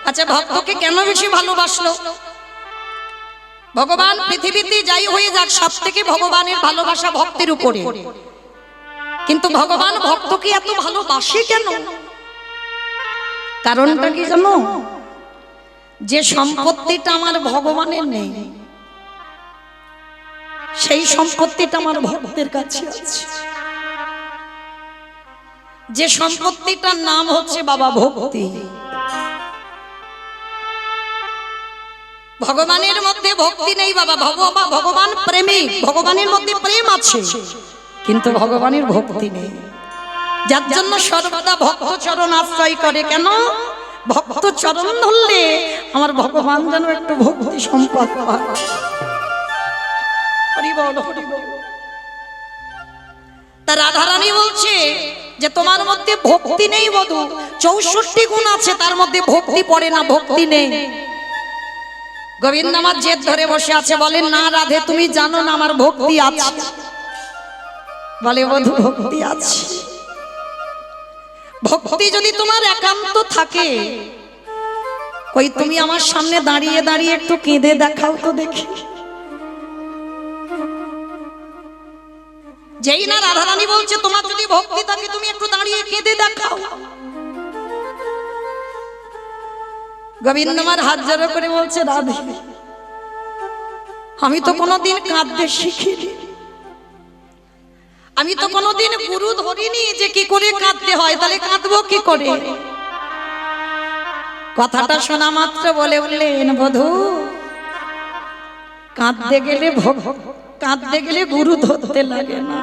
আচ্ছা, ভক্তকে কেন বেশি ভালোবাসলো? ভগবান পৃথিবীতে যাই হয়ে যাক, সব থেকে ভগবানের ভালোবাসা ভক্তের উপরে। কিন্তু ভগবান ভক্তকে এত ভালোবাসে কেন? কারণটা কি জানো? যে সম্পত্তিটা আমার ভগবানের নেই, সেই সম্পত্তিটা আমার ভক্তের কাছে আছে। যে সম্পত্তিটার নাম হচ্ছে বাবা ভক্তি। ভগবানের মধ্যে ভক্তি নেই বাবা। ভগবান প্রেমী, ভগবানের মধ্যে প্রেম আছে, কিন্তু ভগবানের ভক্তি নেই। যার জন্য সর্বদা ভক্ত চরণ আশ্রয় করে। কেন? ভক্ত চরণ ধরলে আমার ভগবান যেন একটু ভক্তি সম্পদ পায়। হরি বল, হরি বল। তা রাধারানী বলছে যে তোমার মধ্যে ভক্তি নেই বধূ। 64 গুণ আছে, তার মধ্যে ভক্তি পড়ে না, ভক্তি নেই। গোবিন্দ আমার জেদ ধরে বসে আছে, বলেন না রাধে তুমি জানো না আমার ভক্তি আছে। বলে বধূ ভক্তি আছে। ভক্তি যদি তোমার একান্ত থাকে, কই তুমি আমার সামনে দাঁড়িয়ে দাঁড়িয়ে একটু কেঁদে দেখাও তো দেখি। যেই না রাধারানী বলছে তোমার যদি ভক্তি থাকে তুমি একটু দাঁড়িয়ে কেঁদে দেখাও। গোবিন্দ আমার হাত জড়ো করে বলছে রাধে আমি তো কোনোদিন কাঁদতে শিখিনি, আমি তো কোনোদিন গুরু ধরিনি যে কি করে কাঁদতে হয়, তাহলে কাঁদবো কি করে? কথাটা শোনা মাত্র বলে উঠলেন বধূ কাঁদতে গেলে গুরু ধরতে লাগে না,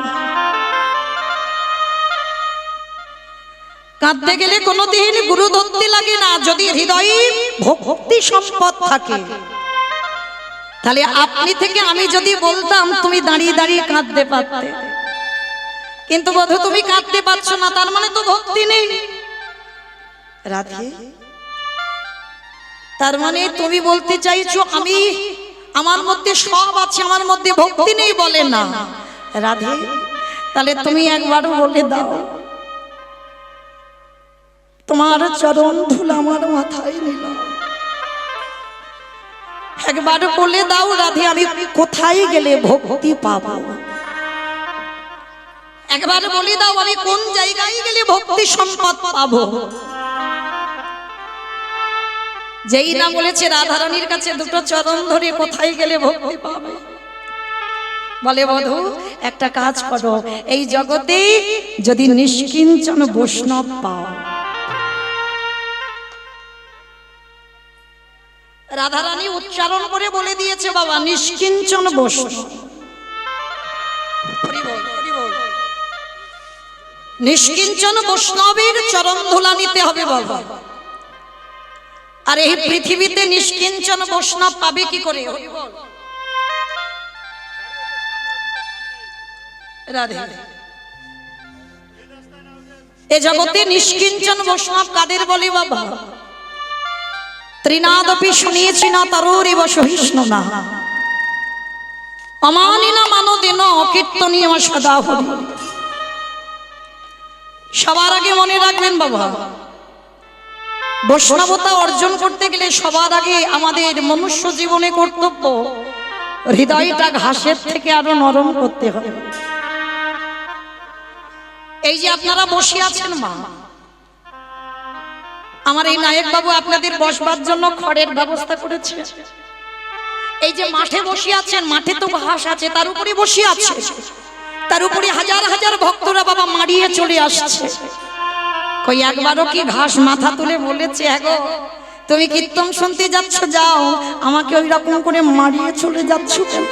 কাঁদতে গেলে কোনোদিন গুরু ধরতে লাগে না। যদি হৃদয়ে ভক্তি সম্পদ থাকে, তাহলে আপনি থেকে আমি যদি বলতাম তুমি দাঁড়িয়ে দাঁড়িয়ে কাঁদতে পারতে, কিন্তু বধূ তুমি কাঁদতে পারছো না, তার মানে তো ভক্তি নেই। রাধে তার মানে তুমি বলতে চাইছো আমি আমার মধ্যে সব আছে, আমার মধ্যে ভক্তি নেই বলে না। রাধে তাহলে তুমি একবার বলে দাও তোমার চরণ ধুল আমার মাথায় নিলাম, একবার বলে দাও রাধে আমি কোথায় গেলে ভক্তি পাবো, একবার বলে দাও আমি কোন জায়গায় গেলে ভক্তি সম্পদ পাবো। যেই না বলেছে রাধারানীর কাছে দুটো চরণ ধরে কোথায় গেলে ভক্তি পাবে, বলে বধূ একটা কাজ করো, এই জগতে যদি নিষ্কিঞ্চন বৈষ্ণব পাও। রাধারানী উচ্চারণ করে বলে দিয়েছে বাবা নিষ্কিঞ্চন বৈষ্ণব। নিষ্কিঞ্চন বৈষ্ণবের চরণ ধুলা নিতে হবে বাবা। আর এই পৃথিবীতে নিষ্কিঞ্চন বৈষ্ণব পাবে কি করে? রাধে এ জগতে নিষ্কিঞ্চন বৈষ্ণব কাদের বলে বাবা? ত্রিনাদপি শুনিয়েছি না তরুরিব সহিষ্ণু না অমানিনা মানদিন অকীর্তনীয় সদা হরি। সবার আগে মনে রাখবেন বাবা, বৈষ্ণবতা অর্জন করতে গেলে সবার আগে আমাদের মনুষ্য জীবনে কর্তব্য হৃদয়টা ঘাসের থেকে আরো নরম করতে হবে। এই যে আপনারা বসে আছেন মা, আমার এই নায়ক বাবু আপনাদের বসবার জন্য খড়ের ব্যবস্থা করেছে। এই যে মাঠে বসে আছেন, মাঠে তো ঘাস আছে, তার উপরে বসে আছে, তার উপরে হাজার হাজার ভক্তরা বাবা মারিয়ে চলে আসছে। কই একবারও কি ঘাস মাথা তুলে বলেছে এগো তুমি কীর্তন শুনতে যাচ্ছ যাও, আমাকে ওই রকম করে মারিয়ে চলে যাচ্ছ কেন?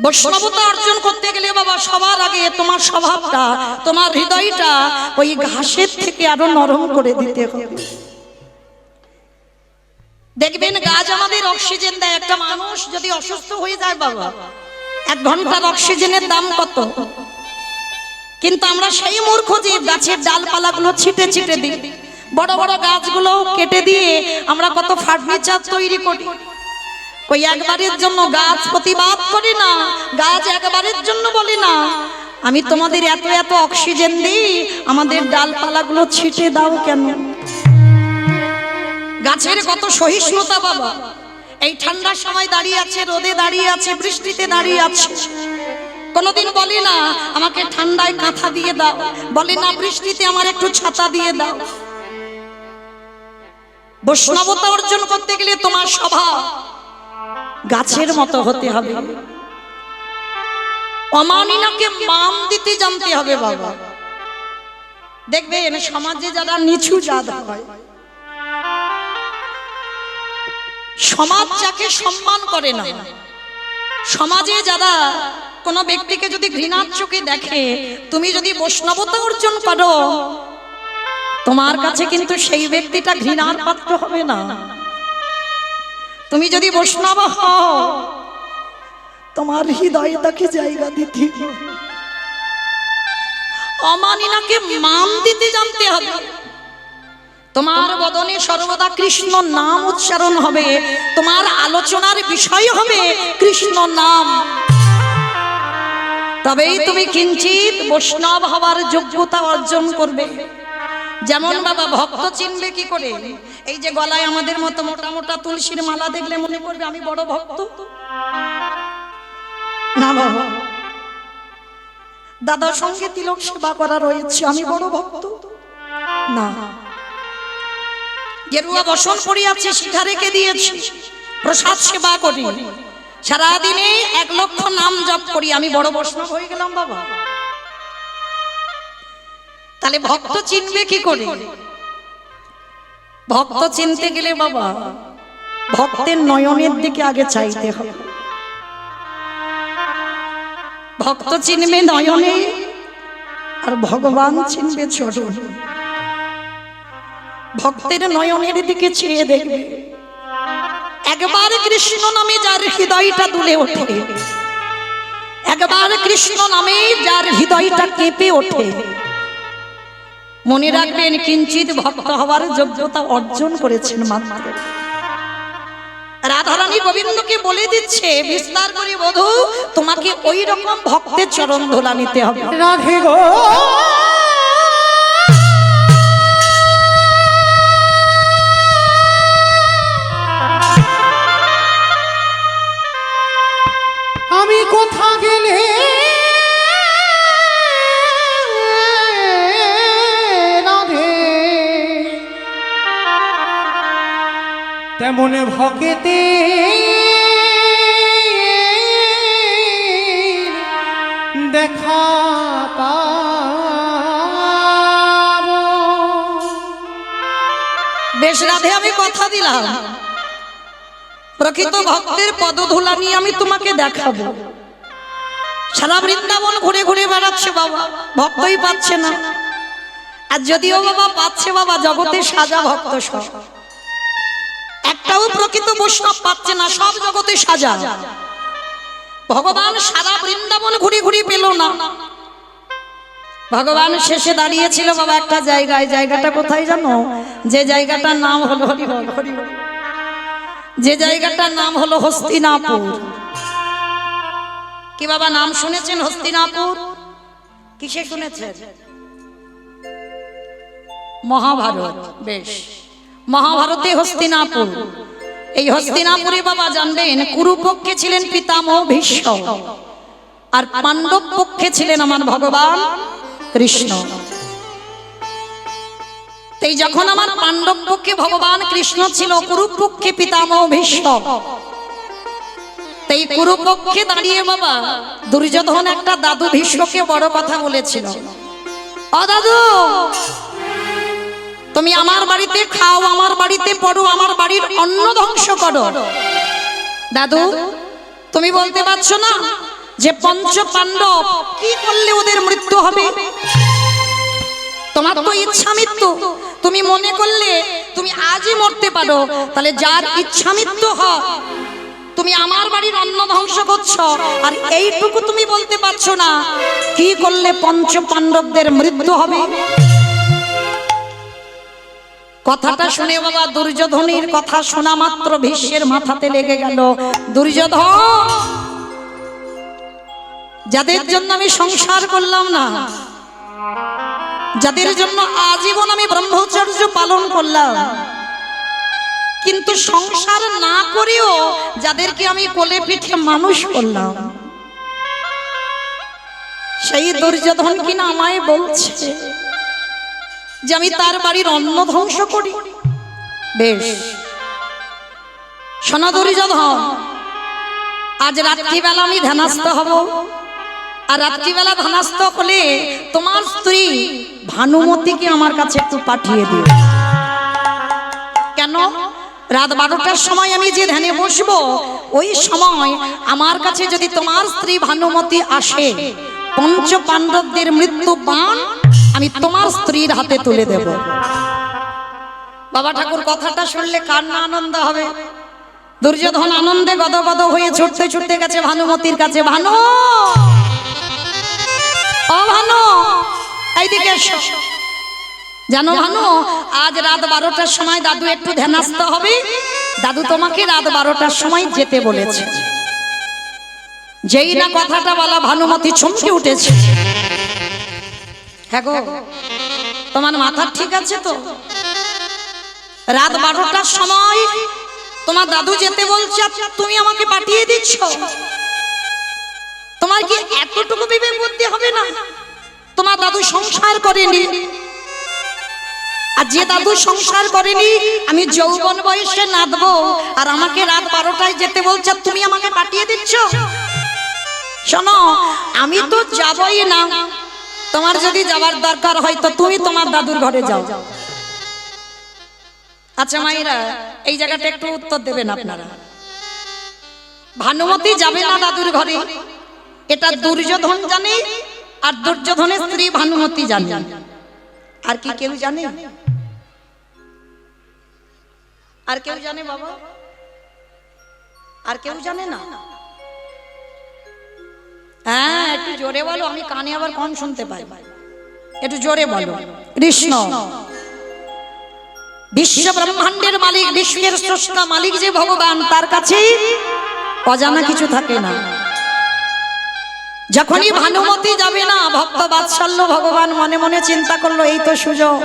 বৈষ্ণবতা অর্জন করতে গেলে বাবা সবার আগে তোমার স্বভাবটা, তোমার হৃদয়টা ওই ঘাসের থেকে আরো নরম করে দিতে হবে। দেখবেন গাছ আমাদের অক্সিজেন দেয়। একটা মানুষ যদি অসুস্থ হয়ে যায় বাবা, 1 ঘন্টার অক্সিজেনের দাম কত? কিন্তু আমরা সেই মূর্খ যে গাছের ডালপালাগুলো ছিটে ছিটে দিই, বড় বড় গাছগুলো কেটে দিয়ে আমরা কত ফার্নিচার তৈরি করি। ওই একবারের জন্য গাছ প্রতিবাদ করে না, গাছ একবারের জন্য বলে না আমি তোমাদের এত এত অক্সিজেন দিই, আমাদের ডালপালাগুলো ছিটে দাও কেন? গাছের কত সহিষ্ণুতা বাবা, এই ঠান্ডার সময় দাঁড়িয়ে আছে, রোদে দাঁড়িয়ে আছে, বৃষ্টিতে দাঁড়িয়ে আছে, কোনোদিন বলি না আমাকে ঠান্ডায় কাঁথা দিয়ে দাও, বলি না বৃষ্টিতে আমার একটু ছাতা দিয়ে দাও। বৈষ্ণবতা অর্জন করতে গেলে তোমার স্বভাব গাছের মতো হতে হবে, অমানিনাকে মান দিতে জানতে হবে বাবা। দেখবেন সমাজে যারা নিচু জাত হয়, সমাজ যাকে সম্মান করে না, সমাজে যারা কোনো ব্যক্তিকে যদি ঘৃণার চোখে দেখে, তুমি যদি বৈষ্ণবতা অর্জন করো, তোমার কাছে কিন্তু সেই ব্যক্তিটা ঘৃণার পাত্র হবে না। তুমি যদি বৈষ্ণব হও, তোমার হৃদয়ে তাকে জায়গা দিতে, অমানিনাকে মান দিতে জানতে হবে। তোমার বদনে সর্বদা কৃষ্ণ নাম উচ্চারণ হবে, তোমার আলোচনার বিষয় হবে কৃষ্ণ নাম, তবেই তুমি কিঞ্চিত বৈষ্ণব হওয়ার যোগ্যতা অর্জন করবে। যেমন বাবা ভক্ত চিনবে কি করে? এই যে গলায় আমাদের মতো মোটা মোটা তুলসীর মালা দেখলে মনে করবে আমি বড় ভক্ত না বাবা। দাদার সঙ্গে তিলক সেবা করা রয়েছে, আমি বড় ভক্ত না। গেরুয়া বসন পরিয়াছে, শিখা রেখে দিয়েছি, প্রসাদ সেবা করি, সারাদিনে 1 লক্ষ নাম জপ করি, আমি বড় বৈষ্ণব হয়ে গেলাম বাবা। তাহলে ভক্ত চিনবে কি করে? ভক্ত চিনতে গেলে বাবা ভক্তের নয়নের দিকে আগে চাইতে হবে। ভক্ত চিনবে নয়নে, আর ভগবান চিনবে চরণে। ভক্তের নয়নের দিকে চেয়ে দেখবে, একবার কৃষ্ণ নামে যার হৃদয়টা দুলে ওঠে, একবার কৃষ্ণ নামে যার হৃদয়টা কেঁপে ওঠে, মনে রাখবেন কিঞ্চিত ভক্ত হওয়ার যোগ্যতা অর্জন করেছেন মাত্র। রাধারানী গোবিন্দকে বলে দিচ্ছে বিস্তার করে, বধূ তোমাকে ওই রকম ভক্তের চরণ ধুলা নিতে হবে। রাধে গো আমি কোথা গেলে রাধে তেমন ভকেতে দেখা পাবো। বেশ রাধে, আমি কথা দিলাম প্রকৃত ভক্তের পদধূলা নিয়ে আমি তোমাকে দেখাবো। সারা বৃন্দাবন ঘুরে ঘুরে বেড়াচ্ছে বাবা, ভক্তই পাচ্ছে না। আর যদিও বাবা পাচ্ছে বাবা, জগতে সাজা ভক্ত সব, একটাও প্রকৃত বৈষ্ণব পাচ্ছে না, সব জগতে সাজা। ভগবান সারা বৃন্দাবন ঘুরে ঘুরে পেল না। ভগবান শেষে দাঁড়িয়েছিল বাবা একটা জায়গায়, জায়গাটা কোথায় জানো? যে জায়গাটার নাম হলো হরিবল, হরিবল, যে জায়গাটার নাম হলো হস্তিনাপুর। কি বাবা নাম শুনেছেন হস্তিনাপুর? কিসে শুনেছেন? মহাভারত। বেশ, মহাভারতে হস্তিনাপুর। এই হস্তিনাপুরে বাবা জানবেন কুরুপক্ষে ছিলেন পিতামহ ভীষ্ম, আর পাণ্ডব পক্ষে ছিলেন আমার ভগবান কৃষ্ণ। তাই যখন আমার পাণ্ডব পক্ষে ভগবান কৃষ্ণ ছিল, কুরুপক্ষে পিতামহ ভীষ্ম, তাই কুরুপক্ষে দাঁড়িয়ে বাবা দুর্যোধন একটা দাদু ভীষ্মকে বড় কথা বলেছিল, ও দাদু তুমি আমার বাড়িতে খাও, আমার বাড়িতে পড়ো, আমার বাড়ির অন্ন ধ্বংস করো। দাদু তুমি বলতে পারছো না যে পঞ্চ পাণ্ডব কি করলে ওদের মৃত্যু হবে? তোমার তো ইচ্ছা মৃত্যু, তুমি মনে করলে তুমি আজই মরতে পারো, তাহলে যার ইচ্ছা মৃত্যু হয়, তুমি আমার বাড়ির অন্ন ধ্বংস করছো, আর এইটুকু তুমি বলতে পারছো না কি করলে পঞ্চ পাণ্ডবদের মৃত্যু হবে? কথাটা শুনে বাবা দুর্যোধনের কথা শোনা মাত্র ভীষ্মের মাথাতে লেগে গেল। দুর্যোধন যাদের জন্য আমি সংসার করলাম না, যাদের জন্য আজীবন আমি ব্রহ্মচর্য পালন করলাম, কিন্তু সংসার না করেও যাদেরকে আমি কোলে পিঠে মানুষ করলাম, সেই দুর্যোধন কিনা আমায় বলছে যে আমি তার বাড়ির অন্ন ধ্বংস করি। বেশ, শোনো দুর্যোধন, আজ রাত্রিবেলা আমি ধ্যানস্থ হব, আর রাত্রিবেলা ধ্যানস্থ হলে তোমার স্ত্রী ভানুমতিকে আমার কাছে একটু পাঠিয়ে দিও। কেন? রাত 12টার সময় আমি যে ধ্যানে বসবো, ওই সময় আমার কাছে যদি তোমার স্ত্রী ভানুমতি আসে, পঞ্চ পাণ্ডবদের মৃত্যু বাণ আমি তোমার স্ত্রীর হাতে তুলে দেব। বাবা ঠাকুর কথাটা শুনলে কার না আনন্দ হবে? দুর্যোধন আনন্দে গদগদ হয়ে ছুটতে ছুটতে গেছে ভানুমতির কাছে। ভানু, ও ভানু, এইদিকে এসো। জানো ভানু, আজ রাত 12টার সময় দাদু একটু ধ্যানস্থ হবে, দাদু তোমাকে রাত 12টার সময় যেতে বলেছে। যেই না কথাটা বলা, ভানুমতি চমকে উঠেছে। হ্যাঁ গো, তোমার মাথা ঠিক আছে তো? রাত 12টার সময় তোমার দাদু যেতে বলছে, তুমি আমাকে পাঠিয়ে দিচ্ছ? তোমার কি এতটুকু বিবেক বুদ্ধি হবে না? তোমার দাদু সংসার করেনি, আর যে দাদু সংসার করেনি আমি যৌবন বয়সে নাদবো, আর আমাকে রাত 12টায় যেতে বলছে, তুমি আমাকে পাঠিয়ে দিচ্ছ? শোনো, আমি তো যাবই না। তোমার যদি যাবার দরকার হয় তো তুমি তোমার দাদুর ঘরে যাও। আচ্ছা মাইরা, এই জায়গাটা একটু উত্তর দেবেন আপনারা। ভানুমতি যাবে না দাদুর ঘরে, এটা দুর্যোধন জানে, আর দুর্যোধনের স্ত্রী ভানুমতি জানে। আর কি কেউ জানে? আর কেউ জানে বাবা? আর কেউ জানে না? হ্যাঁ, একটু জোরে বলো, আমি কানে আবার কম শুনতে পাই। একটু জোরে বলো। কৃষ্ণ বিশ্ব ব্রহ্মাণ্ডের মালিক, বিশ্বের স্রষ্টা মালিক যে ভগবান, তার কাছে অজানা কিছু থাকে না। যখনই ভানুমতি যাবে না, ভক্ত বাৎসল্য ভগবান মনে মনে চিন্তা করলো, এই তো সুযোগ,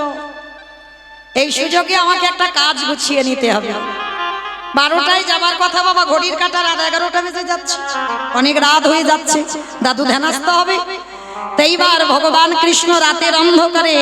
এই সুযোগে আমাকে একটা কাজ গুছিয়ে নিতে হবে। 12টায় যাবার কথা বাবা, ঘড়ির কাঁটা রাত 11টা বেজে যাচ্ছে, অনেক রাত হয়ে যাচ্ছে, দাদু ধ্যানস্থ হবে। তাইবার ভগবান কৃষ্ণ রাতের অন্ধকারে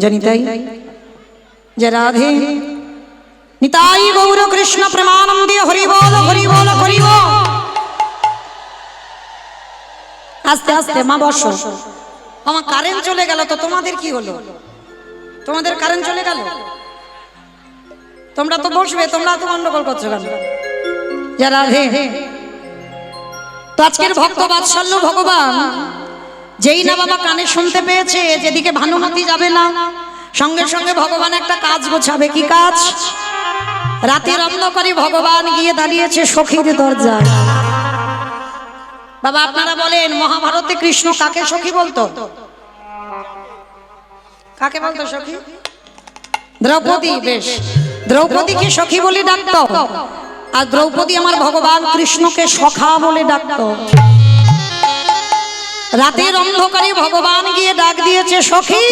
জানি তাই যে রাধে নিতাই গৌর কৃষ্ণ প্রেমানন্দে হরি বল হরি বল হরি বল। আস্তে আস্তে মা বসো। আমার কারেন্ট চলে গেল তো তোমাদের কি হলো? তোমাদের কারেন্ট চলে গেল, তোমরা তো বসবে, তোমরা তো গন্ডগোল করছো কেন? যে রাধে তো আজকের ভক্ত বাৎসল্য ভগবান যেই না বাবা কানে শুনতে পেয়েছে যেদিকে ভানুমতি যাবে না, সঙ্গে সঙ্গে ভগবান একটা কাজ গোছাবে। কি কাজ? রাতের অন্ধকারে ভগবান গিয়ে দাঁড়িয়েছে সখীর দরজায়। বাবা আপনারা বলেন মহাভারতে কৃষ্ণ কাকে সখী বলতো? কাকে বলতো সখী? দ্রৌপদী। বেশ, দ্রৌপদীকে সখী বলে ডাকতো, আর দ্রৌপদী আমার ভগবান কৃষ্ণকে সখা বলে ডাকতো। রাতের অন্ধকারে ভগবান গিয়ে ডাক দিয়েছে সখী।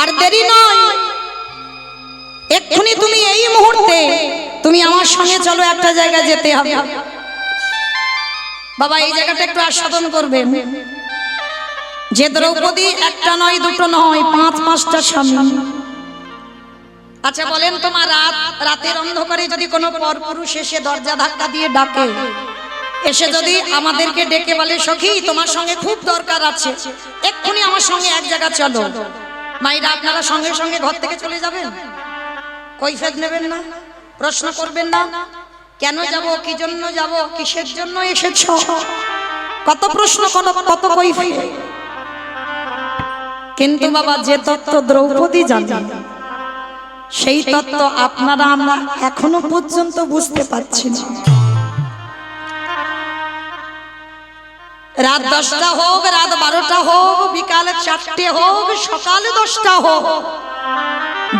আর দেরি নয়, এক্ষুনি তুমি এই মুহূর্তে তুমি আমার সঙ্গে চলো, একটা জায়গায় যেতে হবে। বাবা এই জায়গাটা একটু আস্বাদন করবেন যে দ্রৌপদী একটা নয় দুটো নয় 5-5টা স্বামী। আচ্ছা বলেন তোমার রাতের অন্ধকারে যদি কোনো পরপুরুষ এসে দরজা ধাক্কা দিয়ে ডাকে, এসে যদি আমাদেরকে ডেকে বলে সখী তোমার সঙ্গে খুব দরকার আছে, এক্ষুনি আমার সঙ্গে এক জায়গা চলো, মাইরা আপনারা সঙ্গে সঙ্গে ঘর থেকে চলে যাবেন? কৈফিয়ত নেবেন না, প্রশ্ন করবেন না, কেন যাব, কি জন্য যাব, কিসের জন্য এসেছ, কত প্রশ্ন কত কৈফিয়ত। কিন্তু বাবা যে তত্ত্ব দ্রৌপদী জানে সেই তত্ত্ব আপনারা আমরা এখনো পর্যন্ত বুঝতে পারছি না। রাত 10টা হোক, রাত 12টা হোক, বিকাল 4টে হোক, সকাল 10টা হোক,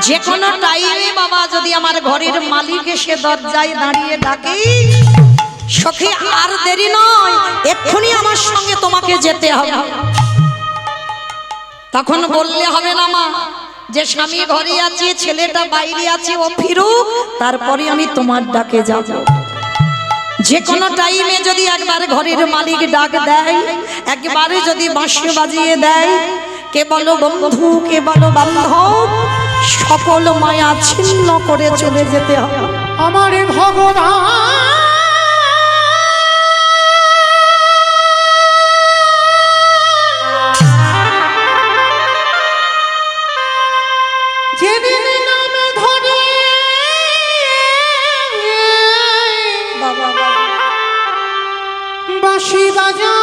যে কোনো টাইমে বাবা যদি আমার ঘরের মালিক এসে দরজায় দাঁড়িয়ে ডাকে সখী আর দেরি নয়, এক্ষুনি আমার সঙ্গে তোমাকে যেতে হবে। তখন বললে হবে না মা যে স্বামী ঘরে আছে, ছেলেটা বাইরে আছে, ও ফিরুক তারপরে আমি তোমার ডাকে যাব। যে কোনো টাইমে যদি একবার ঘরের মালিক ডাক দেয়, একবারে যদি বাঁশি বাজিয়ে দেয়, কে বলো বন্ধু, কে বলো বান্ধব, সকল মায়া ছিন্ন করে চলে যেতে হবে। আমার ভগবান যেদিন নামে ধরে বাঁশি বাজাবে,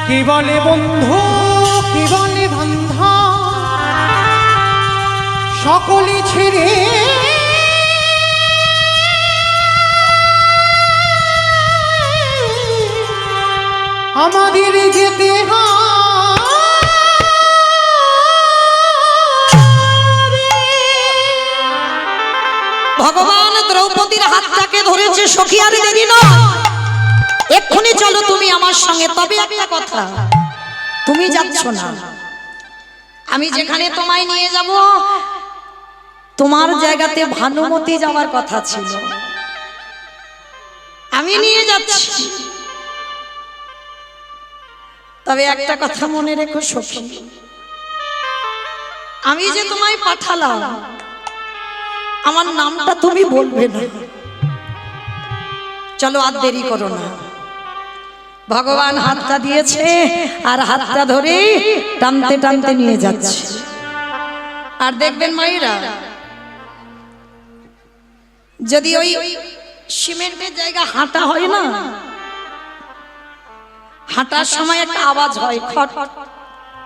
কি বলে বন্ধু, কি বলে বান্ধব, সকলে ছেড়ে আমাদের যেতে ভগবান দ্রৌপদীর হাতটাকে ধরেছে সখী আর দেরি নয়, এক্ষুনি চলো তুমি আমার সঙ্গে। তবে একটা কথা, তুমি যাচ্ছ না, আমি যেখানে তোমায় নিয়ে যাব তোমার জায়গাতে ভানুমতি যাওয়ার কথা ছিল, আমি নিয়ে যাচ্ছি। তবে একটা কথা মনে রেখো সখী, আমি যে তোমায় পাঠালাম আমার নামটা তুমি বলবে না। চলো আর দেরি করো না। ভগবান হাতটা দিয়েছে আর হাতটা ধরে টানতে টানতে নিয়ে যাচ্ছে। আর দেখবেন মায়েরা, যদি ওই সিমেন্টের জায়গা হাঁটা হয় না, হাঁটার সময় একটা আওয়াজ হয়, খট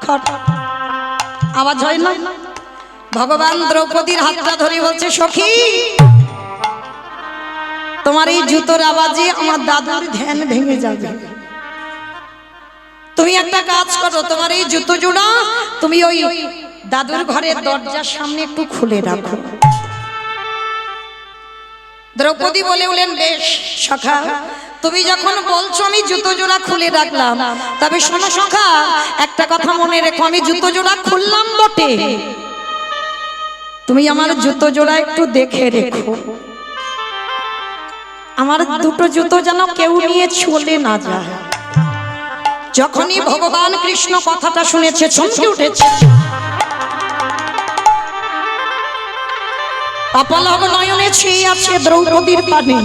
খট আওয়াজ হয় না? ভগবান দ্রৌপদীর হাতটা ধরে বলছে সখী তোমার এই জুতোর আওয়াজে আমার দাদুর ধ্যান ভেঙে যাবে, তুমি একটা কাজ করো, তোমার এই জুতো জোড়া তুমি ওই দাদুর ঘরের দরজার সামনে একটু খুলে রাখো। দ্রৌপদী বলে বলেন বেশ সখা, তুমি যখন বলছো আমি জুতো জোড়া খুলে রাখলাম, তবে শোনো সখা, একটা কথা মনে রেখো, আমি জুতো জোড়া খুললাম বটে, তুমি আমার জুতো জোড়া একটু দেখে রেখো। আমার দুটো জুতো যেন কেউ নিয়ে চলে না যায়। যখনই ভগবান কৃষ্ণ কথাটা শুনেছে চমকে উঠেছে। অপলক নয়নে চেয়ে আছে দ্রৌপদীর পানে।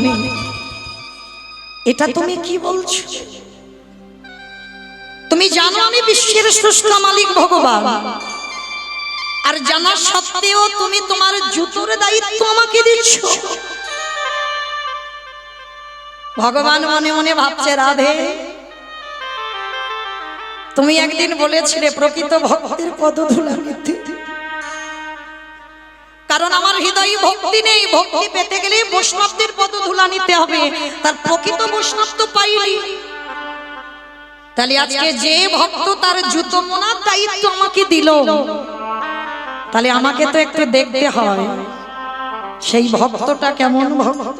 এটা তুমি কি বলছো? তুমি জানো আমি বিশ্বের স্রষ্টা মালিক ভগবান, আর জানা সত্ত্বেও তুমি তোমার জুতোর দায়িত্ব আমাকে দিচ্ছ। ভগবান মনে মনে ভাবছে, রাধে তুমি একদিন বলেছিলে প্রকৃত ভক্তের পদধূলা নিতে, কারণ আমার হৃদয়ে ভক্তি নেই, ভক্তি পেতে গেলে বৈষ্ণবদের পদধূলা নিতে হবে, তার প্রকৃত বৈষ্ণব তো পাইনি। তাহলে আজকে যে ভক্ত তার জুতো মোনার দায়িত্ব আমাকে দিল, তাহলে আমাকে তো একটু দেখতে হয় সেই ভক্তটা কেমন ভক্ত।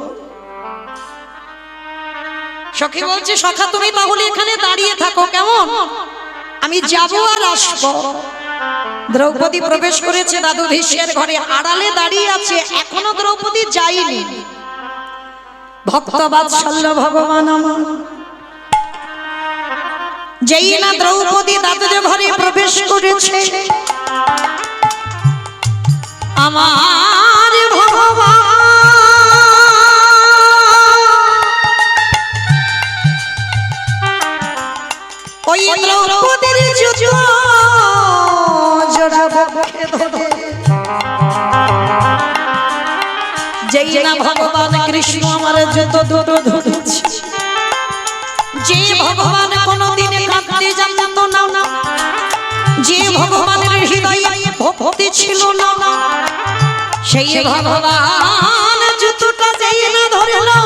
সখী বলছে, সখা তুমি তাহলে এখানে দাঁড়িয়ে থাকো, কেমন আমি যাব আর আসবো। দ্রৌপদী প্রবেশ করেছে দাদু ভীষ্মের ঘরে, আড়ালে দাঁড়িয়ে আছে, এখনো দ্রৌপদী যায়নি। ভক্ত বাৎসল্য ভগবান আমার, যেই না দ্রৌপদী দাদুর ঘরে প্রবেশ করেছে, আমার ভগবান ওই দ্রৌপদীর জুতো জোড়া বুকে ধরে, যেই না ভগবান কৃষ্ণ আমার জুতো দুটো ধরেছে, যে ভগবান কোনদিন কাঁদতে জানতো না, যে ভগবানের হৃদয়ে ভক্তি ছিল না, সেই ভগবান জুতোটা যেই না ধরলো,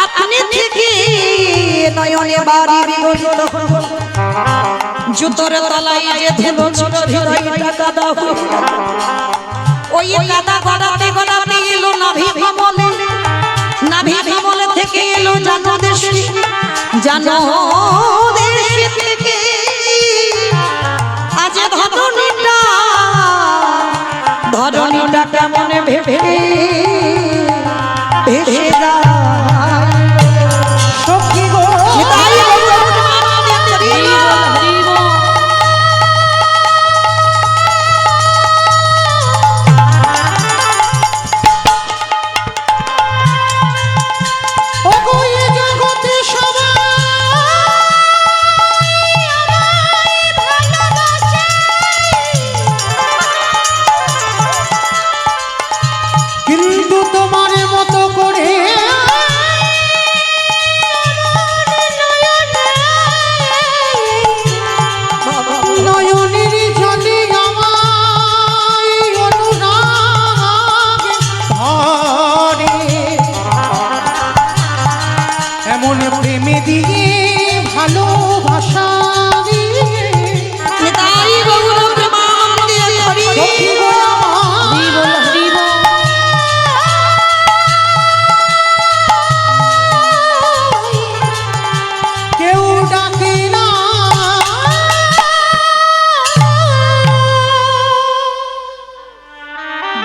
আপনি থেকে নয়নে বাড়ি বিগলিত হলো, জুতোর তলায় যে ধুলো ছিল হৃদয়টা কাদা হয়ে, ওই কাদা গড়াতে গড়াতে এলো নাভি কমলে, নাভি কমলে থেকে এলো জানো দেশে, জানো দেশে থেকে আজ ধরণীটা, ধরণীটা কেমন ভেবে ভেসে যায়।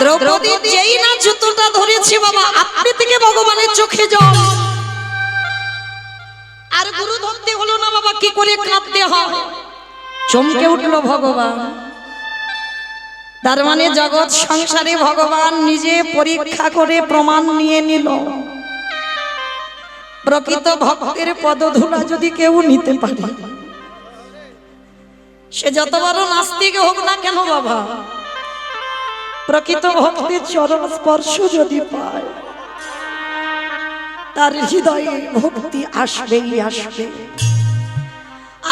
দ্রৌপদী যেই না জুতোটা ধরেছে, বাবা আপনি থেকে ভগবানের চোখে জল, আর গুরু ধরতে হলো না বাবা, কি করে কাঁদতে হয়। চমকে উঠলো ভগবান। তার মানে জগৎ সংসারে ভগবান নিজে পরীক্ষা করে প্রমাণ নিয়ে নিল, প্রকৃত ভক্তের পদধূলা যদি কেউ নিতে পারে, সে যত বড় নাস্তিক হোক না কেন বাবা, প্রকৃত ভক্তের চরণ স্পর্শ যদি পায়, তার হৃদয়ে ভক্তি আসবেই আসবে।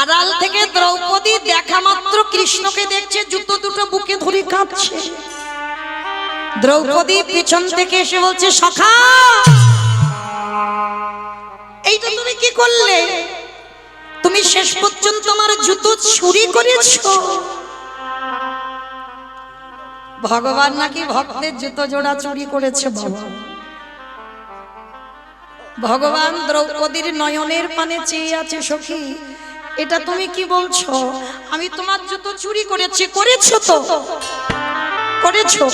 আড়াল থেকে দ্রৌপদী দেখা মাত্র কৃষ্ণকে দেখছে, জুতো দুটো বুকে ধরে কাঁদছে। দ্রৌপদী পিছন থেকে এসে বলছে, সখা এইটা তুমি কি করলে? তুমি শেষ পর্যন্ত আমার জুতো চুরি করেছো। ভগবান নাকি ভক্তের জুতো জোড়া চুরি করেছে বাবা। ভগবান দ্রৌপদীর নয়নের পানে চেয়ে আছে। সখী, এটা তুমি কি বলছো? আমি তোমার জুতো চুরি করেছি। করেছো তো, করেছো।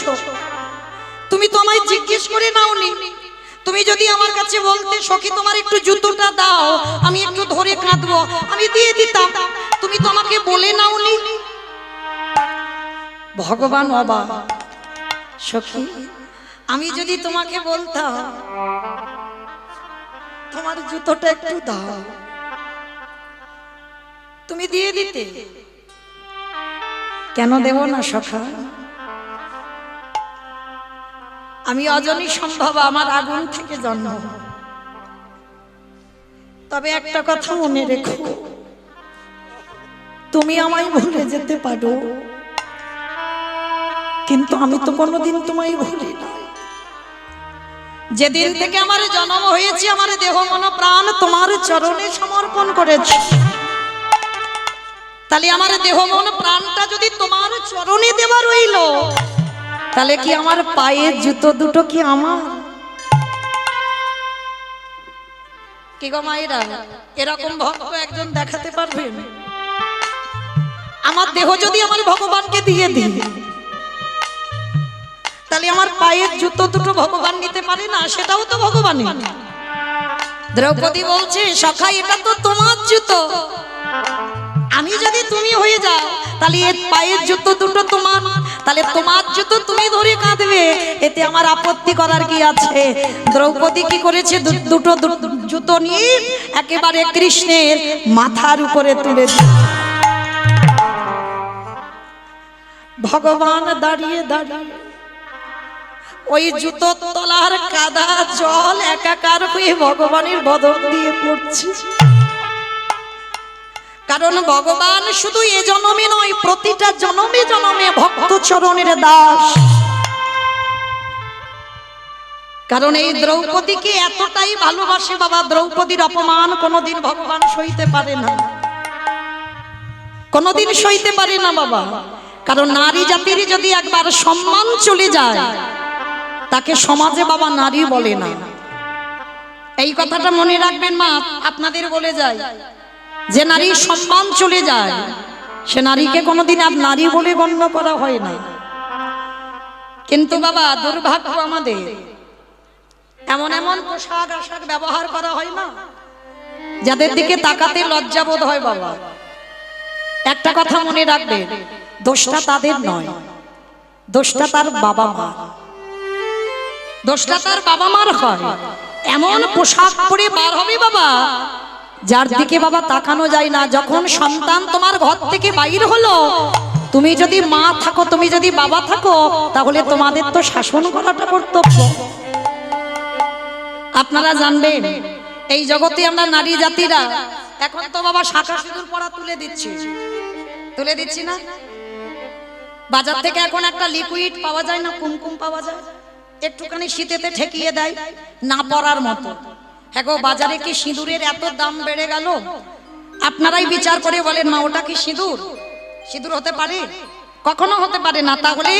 তুমি তো আমায় জিজ্ঞেস করে নাওনি। তুমি যদি আমার কাছে বলতে সখী তোমার একটু জুতোটা দাও, আমি একটু ধরে কাঁদবো, আমি দিয়ে দিতাম। তুমি তো আমাকে বলে নাওনি। ভগবান অবাক। সখী, আমি যদি তোমাকে বলতাম তোমার জুতোটা একটু দাও, তুমি দিয়ে দিতে। কেন দেব না সখা? আমি অজনী সম্ভব, আমার আগুন থেকে জন্ম। তবে একটা কথা মনে রেখো, তুমি আমায় ভুলে যেতে পারো, কিন্তু আমি তো কোনোদিন তোমায় ভুলি না। যেদিন থেকে আমার জন্ম হয়েছে, আমার দেহ মন প্রাণ তোমার চরণে সমর্পণ করেছি। তাহলে আমার দেহ মন প্রাণটা যদি তোমার চরণে দেওয়া রইল, তাহলে কি আমার পায়ের জুতো দুটো কি আমার? কি গো মায়েরা, এরকম ভক্ত একজন দেখাতে পারবেন? আমার দেহ যদি আমার ভগবানকে দিয়ে দিই, তাহলে আমার পায়ের জুতো দুটো ভগবান নিতে পারে না? সেটাও তো ভগবানই। দ্রৌপদী বলছে, সখা এটা তো তোমার জুতো, আমি যদি তুমি হয়ে যাও তাহলে এর পায়ের জুতো দুটো তোমার, তাহলে তোমার জুতো তুমি ধরে কাঁদবে, এতে আমার আপত্তি করার কি আছে? দ্রৌপদী কি করেছে? দুটো জুতো নিয়ে একেবারে কৃষ্ণের মাথার উপরে তুলে দিল। ভগবান দাঁড়িয়ে দাঁড়িয়ে ওই জুতো তলার কাদা জল একাকার হয়ে ভগবানের বদন দিয়ে পড়ছে। কারণ ভগবান শুধু এ জন্মে নয়, প্রতিটা জন্মে জন্মে ভক্ত চরণের দাস। কারণ এই দ্রৌপদীকে এতটাই ভালোবাসে বাবা, দ্রৌপদীর অপমান কোনোদিন ভগবান সইতে পারে না, কোনোদিন সইতে পারে না বাবা। কারণ নারী জাতির যদি একবার সম্মান চলে যায়, তাকে সমাজে বাবা নারী বলে না। এই কথাটা মনে রাখবেন মা, আপনাদের বলে যায়, যে নারীর সম্মান চলে যায় সে নারীকে কোনোদিন আর নারী বলে গণ্য করা হয় না। কিন্তু বাবা দুর্ভাগ্য আমাদের, এমন এমন পোশাক আশাক ব্যবহার করা হয় না যাদের দিকে তাকাতে লজ্জাবোধ হয় বাবা। একটা কথা মনে রাখবেন, দোষটা তাদের নয়, দোষটা তার বাবা মা, দোষটা তার বাবা মার হয়। এমন পোশাক পরে বার হবে বাবা যার দিকে বাবা তাকানো যায় না। যখন সন্তান তোমার ঘর থেকে বাইর হলো, তুমি যদি মা থাকো, তুমি যদি বাবা থাকো, তাহলে তোমাদের তো শাসন করাটা কর্তব্য। আপনারা জানবেন এই জগতে আমরা নারী জাতিরা এখন তো বাবা শাঁখা সিঁদুর পরা তুলে দিচ্ছি, তুলে দিচ্ছি না? বাজার থেকে এখন একটা লিকুইড পাওয়া যায় না, কুমকুম পাওয়া যায়, একটুখানি শীতেতে ঠেকিয়ে দেয় না পরার মতো। হ্যাঁ গো, বাজারে কি সিঁদুরের এত দাম বেড়ে গেল? আপনারাই বিচার করে বলেন মা, ওটা কি সিঁদুর? সিঁদুর হতে পারে? কখনো হতে পারে না। তাহলে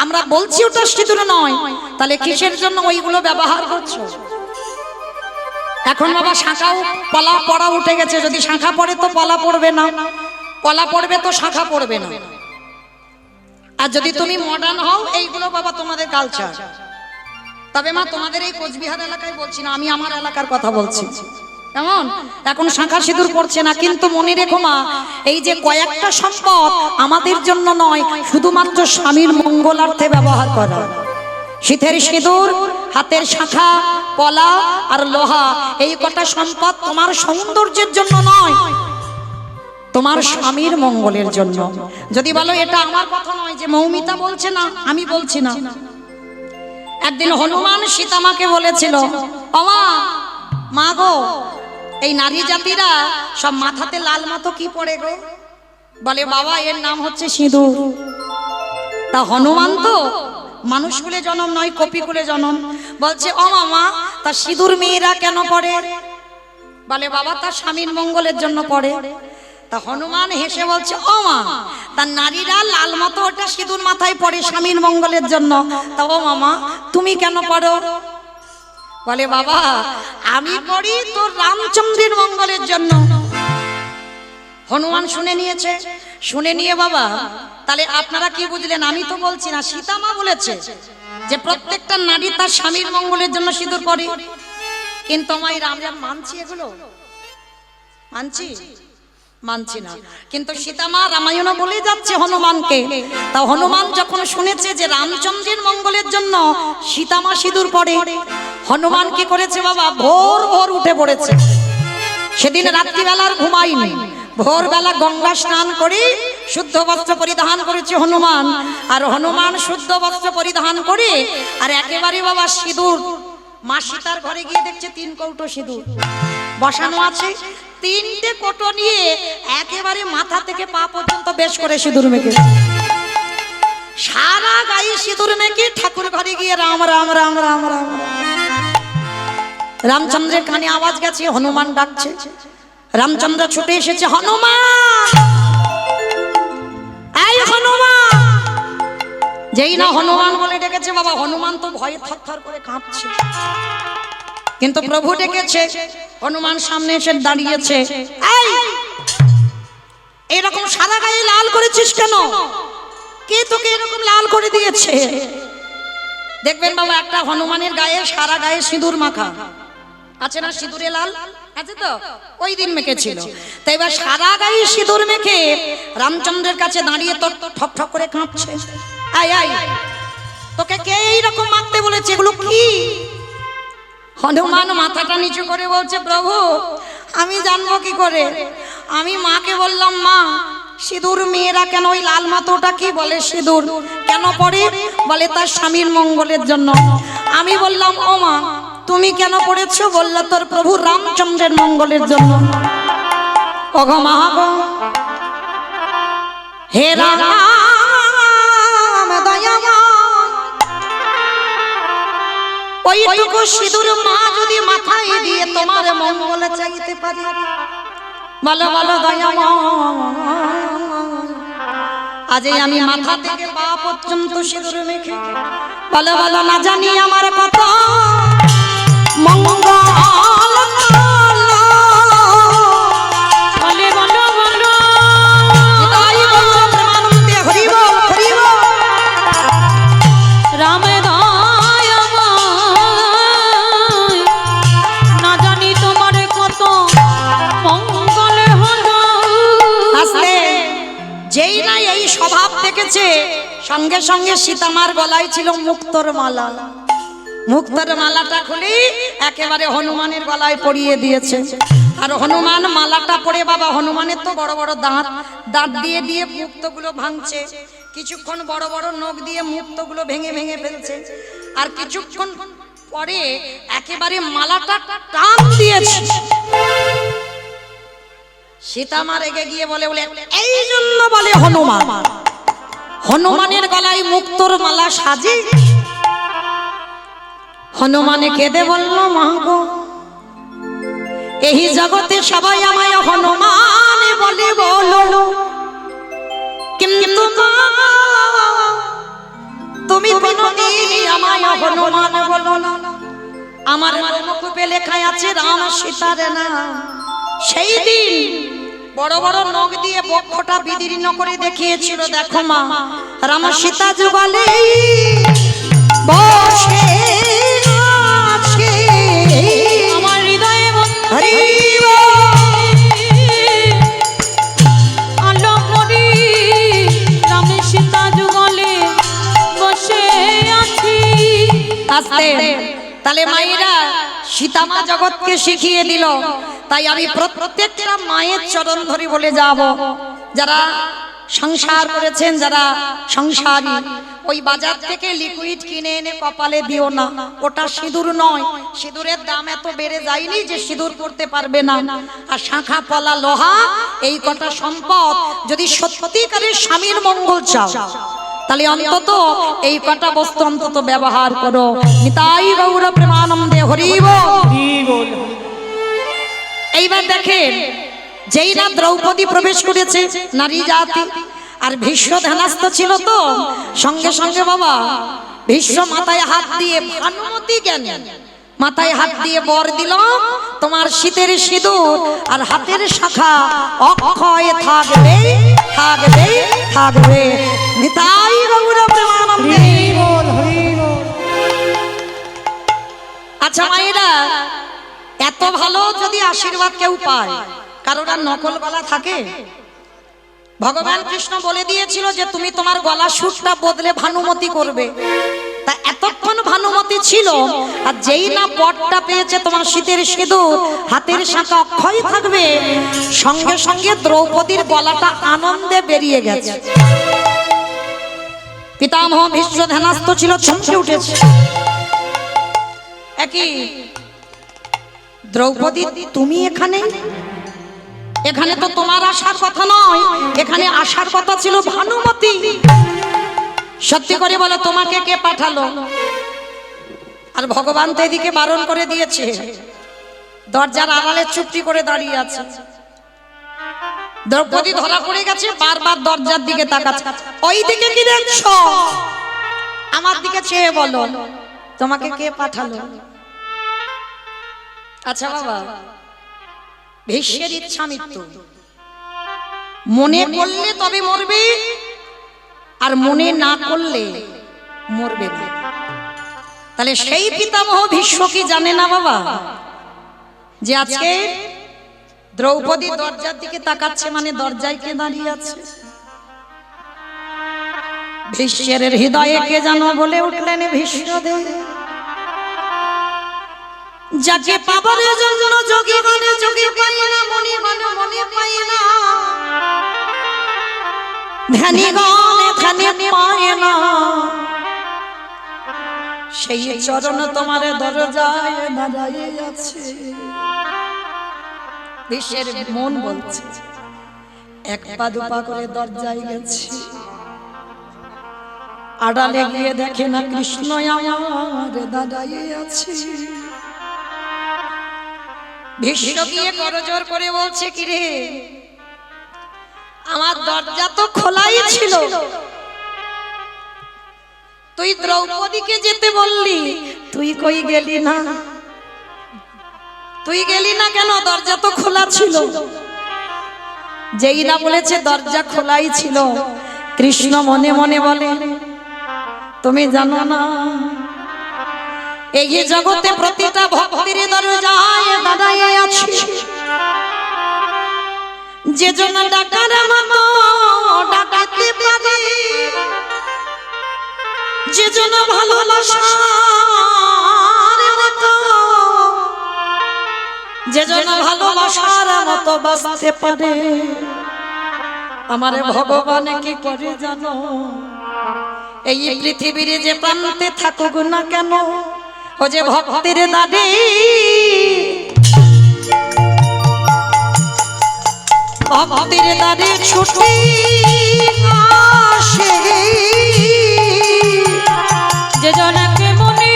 আমরা বলছি ওটা সিঁদুর নয়, তাহলে কিসের জন্য ওইগুলো ব্যবহার করছো? এখন বাবা শাঁখাও পলা পড়া উঠে গেছে, যদি শাঁখা পড়ে তো পলা পড়বে না, পলা পড়বে তো শাঁখা পড়বে না। আর যদি তুমি মডার্ন হও, এইগুলো বাবা তোমাদের কালচার। তবে মা তোমাদের এই কোচবিহার এলাকায় বলছি না, আমি আমার এলাকার কথা বলছি। কেমন এখন শাঁখা সিঁদুর পড়ছে না, কিন্তু মনে রেখো মা, এই যে কয়েকটা সম্পদ আমাদের জন্য নয়, শুধুমাত্র স্বামীর মঙ্গলার্থে ব্যবহার করা। শীতের সিঁদুর, হাতের শাঁখা, পলা আর লোহা, এই কটা সম্পদ তোমার সৌন্দর্যের জন্য নয়, তোমার স্বামীর মঙ্গলের জন্য। যদি বলো এটা আমার কথা নয়, যে মৌমিতা বলছে না, আমি বলছি না। একদিন হনুমান সীতামাকে বলেছিল, ওমা মা গো, এই নারী জাতিরা সব মাথাতে লাল মতো কি পড়ে গো? বলে বাবা এর নাম হচ্ছে সিঁদুর। তা হনুমান তো মানুষ কুলে জন্ম নয়, কপি কুলে জন্ম। বলছে ও মামা, তা সিঁদুর মেয়েরা কেন পড়ে? বলে বাবা তার স্বামীর মঙ্গলের জন্য পড়ে। তা হনুমান হেসে বলছে, ও মা, তার নারীরা লাল মতো ওটা সিঁদুর মাথায় পড়ে স্বামীর মঙ্গলের জন্য, তা ও মামা তুমি কেন পড়ো? বলে বাবা আমি করি তোর রামচন্দ্রের মঙ্গলের জন্য। হনুমান শুনে নিয়েছে, শুনে নিয়ে বাবা তাহলে আপনারা কি বুঝলেন? আমি তো বলছি না, সীতা মা বলেছে যে প্রত্যেকটা নারী তার স্বামীর মঙ্গলের জন্য সিঁদুর পরে। কিন্তু আমি রাম মানছি, এগুলো মানছি না। কিন্তু সীতা মা রামায়ণ বলে যাচ্ছে হনুমানকে। তা হনুমান যখন শুনেছে যে রামচন্দ্রের মঙ্গলের জন্য সীতা মা সিঁদুর পরে, হনুমান কি করেছে বাবা? ভোর ভোর উঠে পড়েছে। সেদিন রাত্রিবেলার ঘুমাইনি, ভোরবেলা গঙ্গা স্নান করে শুদ্ধ বস্ত্র পরিধান করেছে হনুমান। আর হনুমান শুদ্ধ বস্ত্র পরিধান করে আর একেবারে বাবা সিঁদুর, মা সীতার ঘরে গিয়ে দেখছে 3 কৌটো সিঁদুর বসানো আছে। 3টে কৌটো নিয়ে একেবারে মাথা থেকে পা পর্যন্ত বেশ করে সিঁদুর মেখে, সারা গায়ে সিঁদুর মেখে ঠাকুর ঘরে গিয়ে রাম রাম রাম রাম রাম। রামচন্দ্রের কানে আওয়াজ গেছে, হনুমান ডাকছে। রামচন্দ্র ছুটে এসেছে, হনুমান, এই হনুমান। যেই না হনুমান বলে ডেকেছে বাবা, হনুমান তো ভয়ে থরথর করে কাঁপছে। কিন্তু প্রভু ডেকেছে, হনুমান সামনে এসে দাঁড়িয়েছে। এই এরকম সারা গায়ে লাল করেছিস কেন? কে তোকে এরকম লাল করে দিয়েছে? দেখবেন বাবা একটা হনুমানের গায়ে সারা গায়ে সিঁদুর মাখা আছে না, সিঁদুরে লাল আছে তো, ওই দিন মেখেছিল। তাই এবার সারা গায়ে সিঁদুর মেখে রামচন্দ্রের কাছে দাঁড়িয়ে তো ঠক ঠক করে কাঁপছে। আয় আয়, তোকে কে এইরকম মাখতে বলেছে? এগুলো কি? হনুমান মাথাটা নিচু করে বলছে, প্রভু আমি জানবো কি করে? আমি মাকে বললাম, মা সিঁদুর মেয়েরা কেন ওই লাল মাথাটা কি বলে সিঁদুর কেন পরে? বলে তার স্বামীর মঙ্গলের জন্য। আমি বললাম, ও মা তুমি কেন পড়েছো? বললো তোর প্রভু রামচন্দ্রের মঙ্গলের জন্য। ওগো মা গো, হে রাম দয়াময়, ওইটুকু সিঁদুর মা যদি মাথায় দিয়ে তোমার মঙ্গল চাইতে পারে, বলো বলো দয়াময়, আজ আমি মাথা থেকে পা পর্যন্ত সিঁদুর মেখে, বলো বলো না জানি আমার কত মঙ্গল। বলে বলো বলো, তাই বলো প্রেমানন্দে হরি বল হরি বল। রাম দয়াময়, না জানি তোমার কত মঙ্গল হলো। আস্তে যেই না এই স্বভাব দেখেছে, সঙ্গে সঙ্গে সীতামার গলায় ছিল মুক্তোর মালা। মুক্তোর মালাটা খুলে একেবারে হনুমানের গলায় পরিয়ে দিয়েছে। আর হনুমান মালাটা পরে বাবা, হনুমানের তো বড় বড় দাঁত, দাঁত দিয়ে দিয়ে মুক্তগুলো ভাঙছে। কিছুক্ষণ বড় বড় নখ দিয়ে মুক্তগুলো ভেঙে ভেঙে ফেলছে। আর কিছুক্ষণ পরে একেবারে মালাটা টান দিয়েছে। সীতামা রেগে গিয়ে বলে, এই জন্য বলে হনুমান, হনুমানের গলায় মুক্তোর মালা সাজে। হনুমানে কেঁদে বলল, মা গো এই জগতে সবাই আমায় হনুমান বলে বলো, কিন্তু মা তুমি কোনদিন আমায় হনুমান বলো না। আমার মুখে লেখা আছে রাম সীতার নাম। সেই দিন বড় বড় নখ দিয়ে বক্ষটা বিদীর্ণ করে দেখিয়েছিল, দেখো মা রাম সীতা যুগলে বসে আছে আমার হৃদয়ে হরি আলো মরি, রাম সীতা যুগলে বসে আছি। আস্তে তাহলে মায়েরা সীতামা জগৎকে শিখিয়ে দিল। তাই আমি প্রত্যেকটা মায়ের চরণ ধরে বলে যাব, যারা সংসার করেছেন, যারা সংসারী, ওই বাজার থেকে লিকুইড কিনে এনে কপালে দিও না। ওটা সিঁদুর নয়। সিঁদুরের দাম এত বেড়ে যায়নি যে সিঁদুর করতে পারবে না। আর শাঁখা পলা লোহা এই কটা সম্পদ যদি সত্যিকারের স্বামীর মঙ্গল চাও, তাহলে অন্তত এই কটা বস্তু অন্তত ব্যবহার করো। নিতাই গৌর প্রেমানন্দে হরি বল। এইবার দেখেন, যেই না দ্রৌপদী প্রবেশ করেছে নারী জাতি, আর ভীষ্ম ধ্যানস্থ ছিল তো, সঙ্গে সঙ্গে বাবা ভীষ্ম মাথায় হাত দিয়ে ভানুমতি জ্ঞানী মাথায় হাত দিয়ে বর দিল, তোমার শীতের সিঁদুর আর হাতের শাখা অক্ষয় থাকবে থাকবে থাকবে। নিতাই গৌর প্রেমানন্দে। হরি বল, হরি বল। আচ্ছা মায়েরা, এত ভালো যদি আশীর্বাদ কেউ পায়, কারোর আর নকল গলা থাকে? ভগবান কৃষ্ণ বলে দিয়েছিল যে তুমি তোমার গলা সুরটা বদলে ভানুমতি করবে। তা এতক্ষণ ভানুমতি ছিল, আর যেই না বরটা পেয়েছে তোমার শীতের সিঁদুর হাতের শাখা অক্ষয় থাকবে, সঙ্গে সঙ্গে দ্রৌপদীর গলাটা আনন্দে বেরিয়ে গেছে। পিতামহ ভীষ্ম ধ্যানস্থ ছিল, চমকে উঠেছে। একই দ্রৌপদী, তুমি এখানে? এখানে তো তোমার আসার কথা নয়, এখানে আসার কথা ছিল ভানুমতি। সত্যি করে বলো, তোমাকে কে পাঠালো? আর ভগবান তো এদিকে বারণ করে দিয়েছে, দরজার আড়ালে চুপটি করে দাঁড়িয়ে আছে। দ্রৌপদী ধরা পড়ে গেছে, বারবার দরজার দিকে তাকাচ্ছে। ওই দিকে কি দেখছো? আমার দিকে চেয়ে বলো, তোমাকে কে পাঠালো? আচ্ছা বাবা, ভীষ্মের ইচ্ছা মৃত্যু, মনে করলে তবে মরবে, আর মনে না করলে মরবে না। তাহলে সেই পিতামহ ভীষ্ম কি জানে না বাবা, যে আজকে দ্রৌপদী দরজার দিকে তাকাচ্ছে, মানে দরজায় কে দাঁড়িয়ে আছে? ভীষ্মের হৃদয়ে কে জানো বলে উঠলেন ভীষ্মদেব, যাকে পাবার জন্য যোগী গণে যোগী পায় না, মনি গণে মনি পায় না, ধ্যানী গণে ধ্যানে পায় না, সেই চরণ তোমার দরজায় দাঁড়ায়ে আছে। বিশ্বের মন বলছে, এক পা দুপা করে দরজায় গেছে, আড়ালে গিয়ে দেখে না কৃষ্ণ আমার দাঁড়ায়ে আছে। ভীষ্ম গিয়ে করজোর করে বলছে, কিরে আমার দরজা তো খোলাই ছিল, তুই দ্রৌপদীকে যেতে বললি, তুই কই গেলি না? তুই গেলি না কেন? দরজা তো খোলা ছিল। যেই না বলেছে দরজা খোলাই ছিল, কৃষ্ণ মনে মনে বলে, তুমি জানো না এই জগতে প্রতিটা ভক্তির দরজায় দাঁড়ায়ে আছে যে জন ডাকার মতো ডাকাতে পারে, যে জন ভালোবাসার মতো, যে জন ভালোবাসার মতো বাঁচতে পারে। আমার ভগবান কি করে জানো? এই পৃথিবীর যে প্রান্তে থাকুক না কেন, ও যে ভক্তির দাঁড়ি ভক্তির দাঁড়ি ছুটি আসে, যে জনকে মনে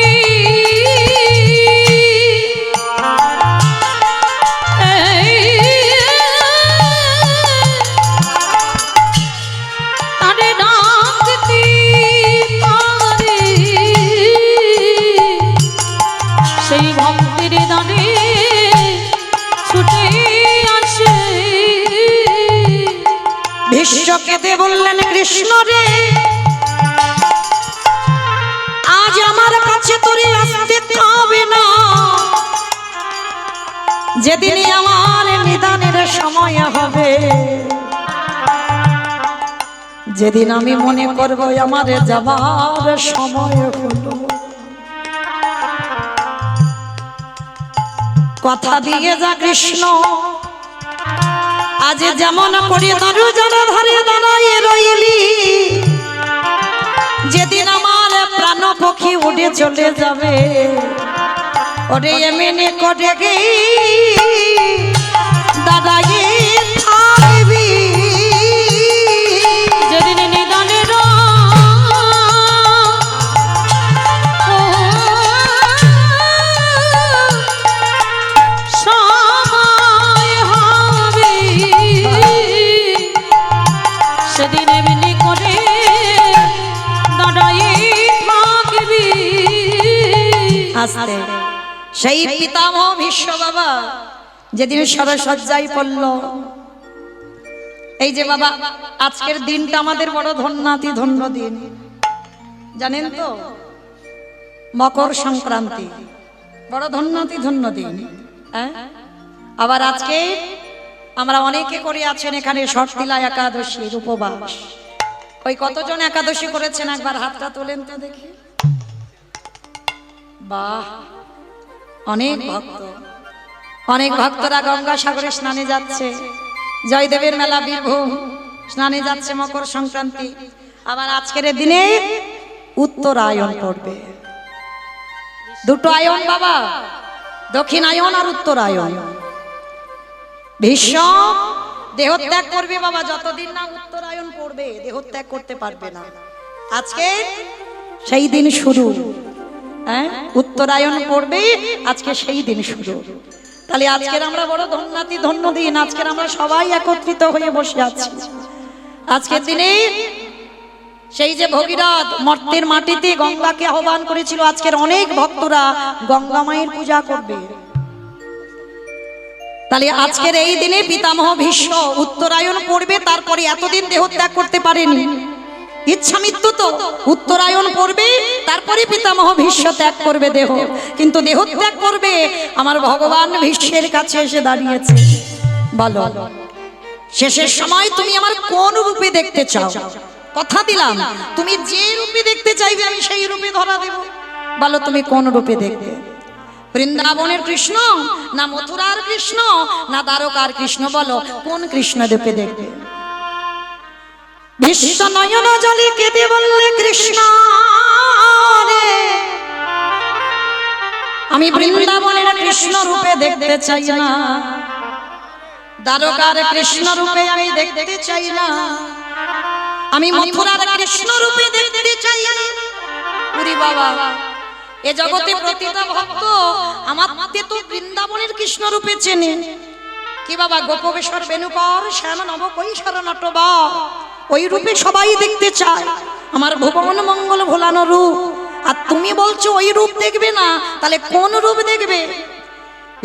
তারে ডাকতে পারে, সেই ভক্তির দাঁড়ি ছুটে আসে। ভীষ্মকে দে বললেন, কৃষ্ণ রে আজ আমার কাছে তোরে আসতে হবে না, যেদিন আমার নিদানের সময় হবে, যেদিন আমি মনে করব আমার যাবার সময় হলো, কথা দিয়ে যা কৃষ্ণ, আজ যেমন করে দরজার ধারে দাঁড়ায়ে রইলি, যেদিন আমার প্রাণ পক্ষী উড়ে চলে যাবে, ওরে এমনি করে গে দাঁড়ায়ে থাকবি, যেদিন নিদানের সময় হবে, সেদিন এমনি করে দাঁড়ায়ে থাকবি। আস্তে সেই পিতামহ ভীষ্ম বাবা যেদিন সরসজ্জায় পড়ল, এই যে বাবা আজকের দিনটা আমাদের বড় ধন্যাতি ধন্য দিন, জানেন তো? মকর সংক্রান্তি, বড় ধন্যাতি ধন্য দিন। আবার আজকে আমরা অনেকে করে আছেন এখানে শর্তিলা একাদশীর উপবাস। ওই কতজন একাদশী করেছেন একবার হাতটা তোলেন তো দেখি। বাহ, অনেক ভক্ত, অনেক ভক্তরা গঙ্গা সাগরে স্নানে যাচ্ছে, জয়দেবের মেলা বীরভূম স্নানে যাচ্ছে মকর সংক্রান্তি। আবার আজকের দিনে উত্তরায়ণ পড়বে, দুটো আয়ন বাবা, দক্ষিণায়ন আর উত্তরায়ণ। ভীষ্ম দেহত্যাগ করবে বাবা, যতদিন না উত্তরায়ণ পড়বে দেহত্যাগ করতে পারবে না। আজকে সেই দিন শুরু, উত্তরায়ণ পড়বে আজকে সেই দিন শুরু। তাহলে আজকের আমরা বড় ধন্যাতি ধন্য দিন, আজকের আমরা সবাই একত্রিত হয়ে বসে আছি। আজকের দিনে সেই যে ভগীরথ মর্তের মাটিতে গঙ্গাকে আহ্বান করেছিল, আজকের অনেক ভক্তরা গঙ্গা মায়ের পূজা করবে। তাহলে আজকের এই দিনে পিতামহ ভীষ্ম উত্তরায়ণ পড়বে, তারপরে এতদিন দেহত্যাগ করতে পারেনি, ইচ্ছা মৃত্যু তো উত্তরায়ণ পড়বে, তারপরে পিতামহ ভীষ্ম ত্যাগ করবে দেহ। কিন্তু দেহ ত্যাগ করবে আমার ভগবান ভীষ্মের কাছে এসে দাঁড়িয়েছে, বলো শেষের সময় তুমি আমার কোন রূপে দেখতে চাও? কথা দিলাম তুমি যে রূপে দেখতে চাইবে আমি সেই রূপে ধরা দেব, বলো তুমি কোন রূপে দেখবে? বৃন্দাবনের কৃষ্ণ না মথুরার কৃষ্ণ না দ্বারকার কৃষ্ণ, বলো কোন কৃষ্ণ রূপে দেখবে? ভীষ্ম নয়ন জলে কেঁদে বললে কৃষ্ণ রে, আমি বৃন্দাবনের কৃষ্ণ রূপে দেখতে চাই না, দ্বারকার কৃষ্ণ রূপে আমি দেখতে চাই না, আমি মথুরার কৃষ্ণ রূপে দেখতে চাই না। ওরে বাবা, এ জগতে প্রতিটা ভক্ত আমার তো বৃন্দাবনের কৃষ্ণ রূপে চেনে কি বাবা? গোপবেশ্বর বেণুকর শ্যাম নব কৈশোর নটবর, ওই রূপে সবাই দেখতে চায় আমার ভুবন মঙ্গল ভোলানো রূপ। আর তুমি বলছো ওই রূপ দেখবে না, তাহলে কোন রূপ দেখবে?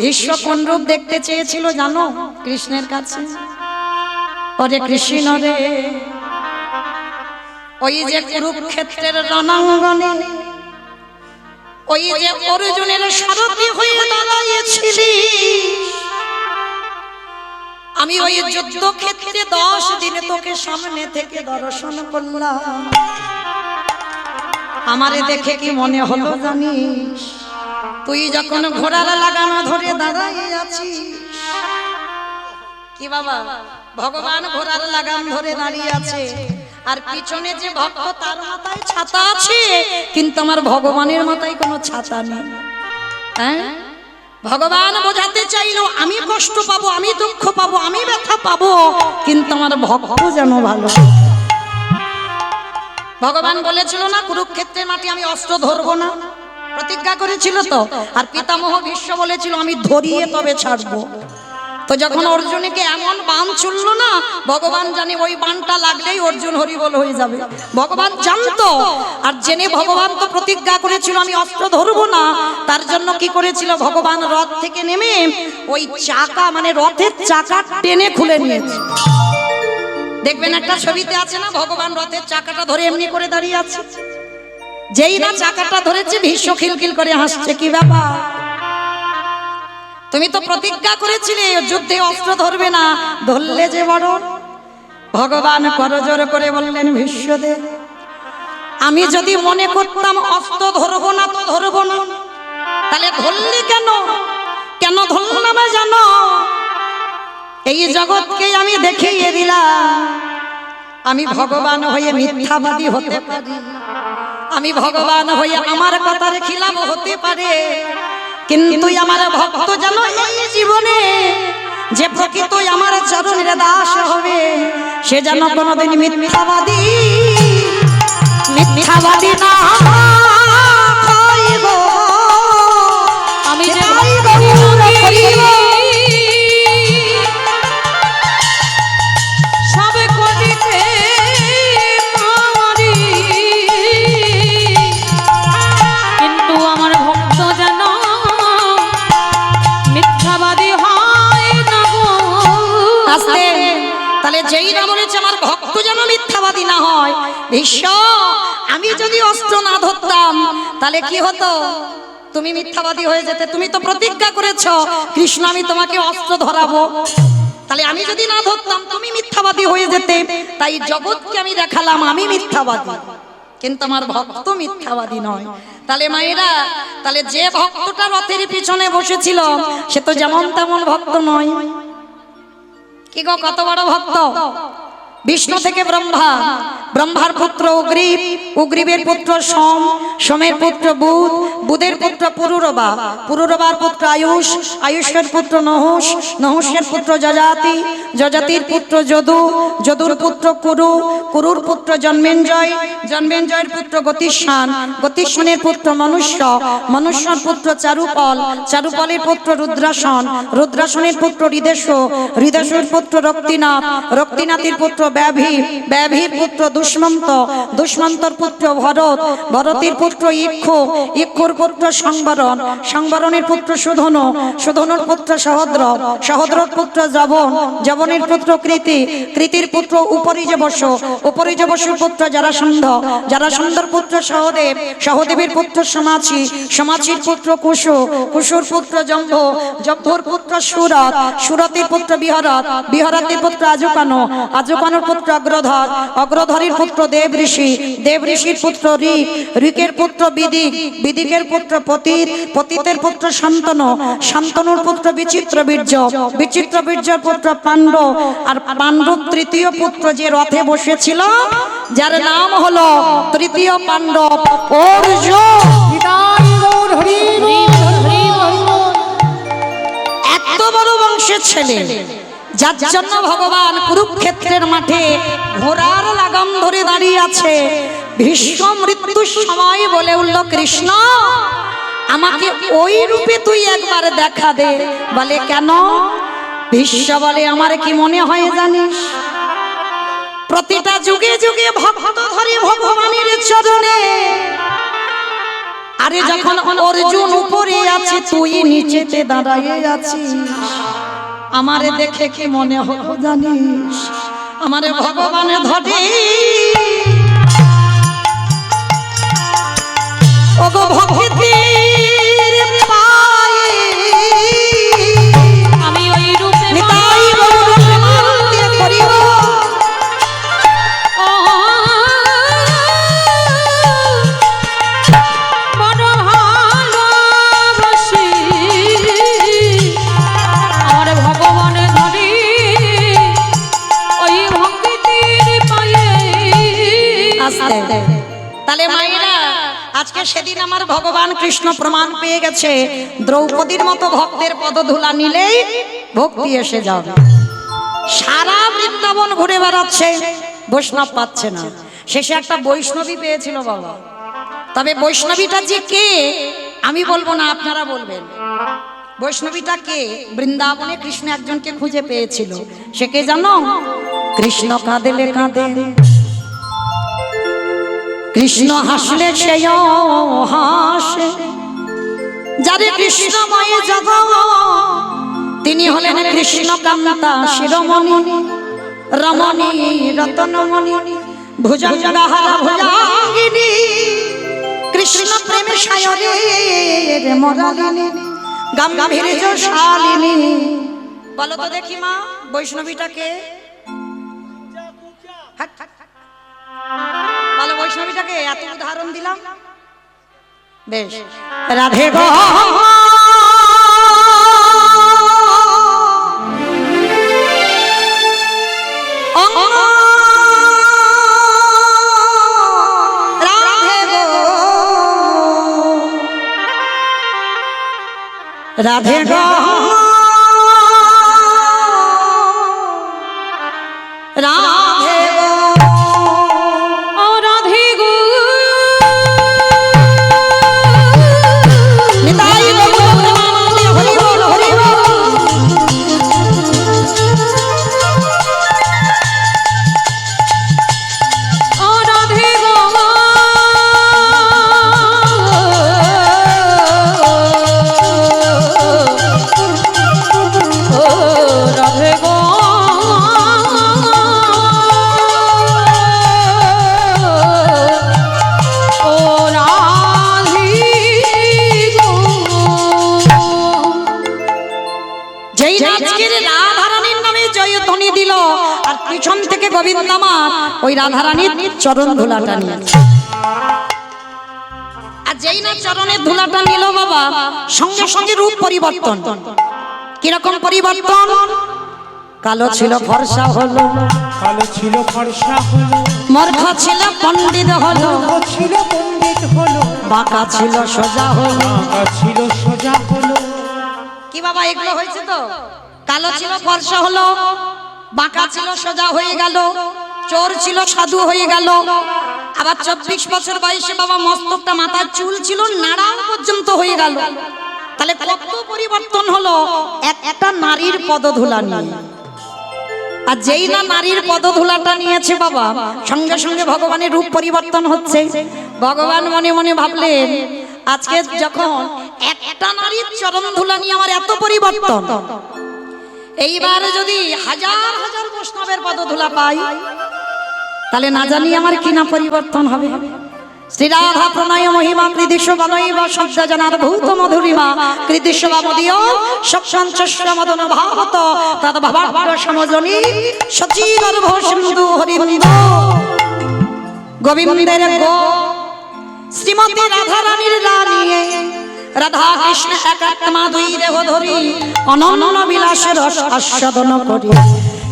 ভীষ্ম কোন রূপ দেখতে চেয়েছিল জানো? কৃষ্ণের কাছে। ওরে কৃষ্ণ রে, ওই যে কুরুক্ষেত্রের রণাঙ্গনে ওই যে অর্জুনের সারথি হয়ে দাঁড়িয়েছিলি, আমি ওই যুদ্ধক্ষেত্রে 10 দিনে তোকে সামনে থেকে দর্শন করলাম। আমারে দেখে কি মনে হলো জানিস? তুই যখন ঘোড়ার লাগানো ধরে দাঁড়াই আছিস। কি বাবা, ভগবান ঘোড়ার লাগাম ধরে দাঁড়িয়ে আছে, আর পিছনে যে ভক্ত তার মাথায় ছাতা আছে, কিন্তু আমার ভগবানের মাথায় কোনো ছাতা নেই। ভগবান বোঝাতে চাইলো আমি কষ্ট পাবো, আমি দুঃখ পাবো, আমি ব্যথা পাবো, কিন্তু আমার ভক্ত যেন ভালো। ভগবান বলেছিল না কুরুক্ষেত্রের মাটি আমি অস্ত্র ধরবো না, প্রতিজ্ঞা করেছিল তো। আর পিতামহ ভীষ্ম বলেছিল আমি ধরিয়ে তবে ছাড়বো। তো যখন অর্জুনকে এমন বান ছুড়লো না, ভগবান জানে ওই বানটা লাগলেই অর্জুন হরিবল হয়ে যাবে, ভগবান জানতো। আর জেনে ভগবান তো প্রতিজ্ঞা করেছিল আমি অস্ত্র ধরবো না, তার জন্য কি করেছিল ভগবান রথ থেকে নেমে ওই চাকা মানে রথের চাকা টেনে খুলে নিয়েছে। দেখবেন একটা ছবিতে আছে না, ভগবান রথের চাকাটা ধরে এমনি করে দাঁড়িয়ে আছে, যেই না চাকাটা ধরেছে ভীষ্ম খিলখিল করে হাসছে। কি ব্যাপার? তুমি তো প্রতিজ্ঞা করেছিলে যুদ্ধে অস্ত্র ধরবে না, ধরলে যে বড়। ভগবান করজোর করে বললেন ভীষ্মদেব, আমি যদি মনে করতাম অস্ত্র ধরবো না তো ধরবো না, তাহলে ধরলি কেন? কেন ধরলাম জানো? এই জগৎকে আমি দেখিয়ে দিলাম আমি ভগবান হয়ে মিথ্যাবাদী হতে পারি, আমি ভগবান হয়ে আমার কথার খিলাফ হতে পারে, কিন্তু আমার ভক্ত যেন এই জীবনে যে প্রকৃত আমার চরণের দাস হবে, সে যেন কোনোদিন মিথ্যাবাদী না হইব। আমি যে সবে করিতে পারি, কিন্তু আমার ভক্ত যেন যেই না বলেছে আমার ভক্ত যেন মিথ্যাবাদী না হয়। ভীষ্ম, আমি যদি অস্ত্র না ধরতাম তাহলে কি হতো? তুমি মিথ্যাবাদী হয়ে যেতে। তুমি তো প্রতিজ্ঞা করেছো কৃষ্ণ আমি তোমাকে অস্ত্র ধরাবো, তাহলে আমি যদি না ধরতাম তুমি মিথ্যাবাদী হয়ে যেতে। তাই জগৎকে আমি দেখালাম আমি মিথ্যাবাদী, কিন্তু আমার ভক্ত মিথ্যাবাদী নয়। তাহলে মায়েরা, তাহলে যে ভক্তটা রথের পিছনে বসেছিল সে তো যেমন তেমন ভক্ত নয়। কি গো, কত বড় ভক্ত! বিষ্ণু থেকে ব্রহ্মা, ব্রহ্মার পুত্র উগ্রীব, উগ্রীবের পুত্র সোম, সোমের পুত্র বুধ, বুধের পুত্র পুরুরবা, পুরুরবার পুত্র আয়ুষ, আয়ুষের পুত্র নহুষ, নহুষের পুত্র যজাতি, যজাতির পুত্র যদু, যদুর পুত্র কুরু, কুরুর পুত্র জন্মেঞ্জয়, জন্মেঞ্জয়ের পুত্র গতিস্বান, গতিস্বানের পুত্র মনুষ্য, মনুষ্যর পুত্র চারুপল, চারুপলের পুত্র রুদ্রাসন, রুদ্রাসনের পুত্র হৃদেশ, হৃদেশের পুত্র রক্তিনাথ, রক্তিনাথের পুত্র ব্যাভি, ব্যাভির পুত্র দুষ্মন্ত, দুষ্মন্তর পুত্র ভরত, ভরতের পুত্র ইক্ষু, ইক্ষুর পুত্র সংবরণ, সংবরণের পুত্র সুধনু, সুধনুর পুত্র সহদ্র, সহদ্রর পুত্র যবন, যবনের পুত্র কৃতি, কৃতির পুত্র উপরিজবশ, উপরিজবসের পুত্র জারাসন্ধ, জারাসন্ধর পুত্র সহদেব, সহদেবের পুত্র সমাচি, সমাচির পুত্র কুশু, কুশুর পুত্র জম্ভ, জম্ভুর পুত্র সুরত, সুরতের পুত্র বিহরত, বিহরতের পুত্র আজুকানো, আজুকানোর পুত্র অগ্রধর, অগ্রধরের পুত্র দেব ঋষি, দেব ঋষির পুত্র ঋক, ঋকের পুত্র বিদিক, বিদিকের পুত্র পতিত, পতিতের পুত্র শান্তনু, শান্তনুর পুত্র বিচিত্র বীর্য, বিচিত্র বীর্যের পুত্র পাণ্ডব। আর পাণ্ডব তৃতীয় পুত্র যে রথে বসেছিল যার নাম হলো তৃতীয় পাণ্ডব অর্জুন। নিতাই গৌর হরি বল, হরি বল। এত বড় বংশের ছেলে যার জন্য ভগবান কুরুক্ষেত্রের মাঠে ঘোড়ার লাগাম ধরে দাঁড়িয়ে আছে। ভীষ্ম মৃত্যুর সময় বলে উঠল, কৃষ্ণ আমাকে ওই রূপে তুই একবার দেখা দে। বলে কেন? ভীষ্ম বলে আমার কি মনে হয় জানিস, প্রতিটা যুগে যুগে ভক্ত ধরে ভগবানের চরণে, আরে যখন অর্জুন উপরে আছে তুই নিচেতে দাঁড়ায়ে আছিস, আমারে দেখে কি মনে হলো জানিস? আমারে ভগবান ধরে ওগো ভক্তির পায়ে আমি ওই রূপে নিতাই গৌর প্রেমানন্দে করিব। বড় ভালোবাসি আমার ভগবান ধরে ওই ভক্তির পায়ে। তাহলে মায়েরা, আজকে সেদিন আমার ভগবান কৃষ্ণ প্রমাণ পেয়ে গেছে দ্রৌপদীর মতো ভক্তের পদধূলা নিলেই ভক্তি এসে যাবে। সারা বৃন্দাবন ঘুরে বেড়াচ্ছে, বৈষ্ণব পাচ্ছে না, শেষে একটা বৈষ্ণবী পেয়েছিল বাবা। তবে বৈষ্ণবীটা যে কে আমি বলবো না, আপনারা বলবেন। বৈষ্ণবীটা কে? বৃন্দাবনে কৃষ্ণ একজনকে খুঁজে পেয়েছিল। সে কে জানো? কৃষ্ণ কাঁদেলে কাঁদে, কৃষ্ণ হাসলে সেও হাসে, যারে কৃষ্ণময় জগৎ তিনি হলেন কৃষ্ণ কান্তা শিরোমণি, রমণী রতনমণি, ভুজঙ্গহারা ভুজঙ্গিনী, কৃষ্ণ প্রেমে সায়রের মরালিনী, গাম্ভীর্য শালিনী। বলো তো দেখি মা, বৈষ্ণবীটাকে? বলো বৈষ্ণবীটাকে? এত উদাহরণ দিলাম, বেশ। রাধে গো রাধে গো রাধে গো ও রাধে গো নিতাই গৌর প্রেমানন্দে হরি বল, হরি বল। ও রাধে গো রাধে গো গোবিন্দ আমার ওই রাধারানীর চরণ ধুলাটা নিয়েছে। আর যেই না চরণের ধুলাটা নিল বাবা, সঙ্গে সঙ্গে রূপ পরিবর্তন। কিরকম পরিবর্তন? কালো ছিল ফর্সা হলো, কালো ছিল ফর্সা হলো, মূর্খ ছিল পণ্ডিত হলো, ও ছিল পণ্ডিত হলো, বাঁকা ছিল সোজা হলো। বাঁকা ছিল সোজা হলো। কি বাবা এগুলো হয়েছে তো? কালো ছিল ফর্সা হলো, বাঁকা ছিল সোজা হয়ে গেল, চোর ছিল সাধু হয়ে গেল। আবার 24 বছর বয়সে বাবা মস্তকটা, মাথার চুল ছিল নাড়াও পর্যন্ত হয়ে গেল। তাহলে কত পরিবর্তন হলো একটা নারীর পদধূলা নিয়ে। আর যেই না নারীর পদধূলাটা নিয়েছে বাবা, সঙ্গে সঙ্গে ভগবানের রূপ পরিবর্তন হচ্ছে। ভগবান মনে মনে ভাবলেন, আজকে যখন একটা নারীর চরণ ধুলা নিয়ে আমার এত পরিবর্তন, এইবার যদি হাজার হাজার বৈষ্ণবের পদধূলা পাই, তাহলে না জানি আমার কি না পরিবর্তন হবে। শ্রী রাধা প্রণয় মহিমা কৃদিশ্ব বনৈব শব্দ জনার ভূত মধুরিমা কৃদিশ্ব বামদীয় সক্ষাঞ্চস্য মদন ভাবত তদ ভবাঢ্য সমজনী সচিবর ভোষন্দু হরিবৃন্দ গোবিন্দের গো শ্রীমতী রাধা রানীর রানিয়ে রাধা কৃষ্ণ একাত্মা দুই দেহ ধরি অনন্য বিলাসের রস আস্বাদন করি।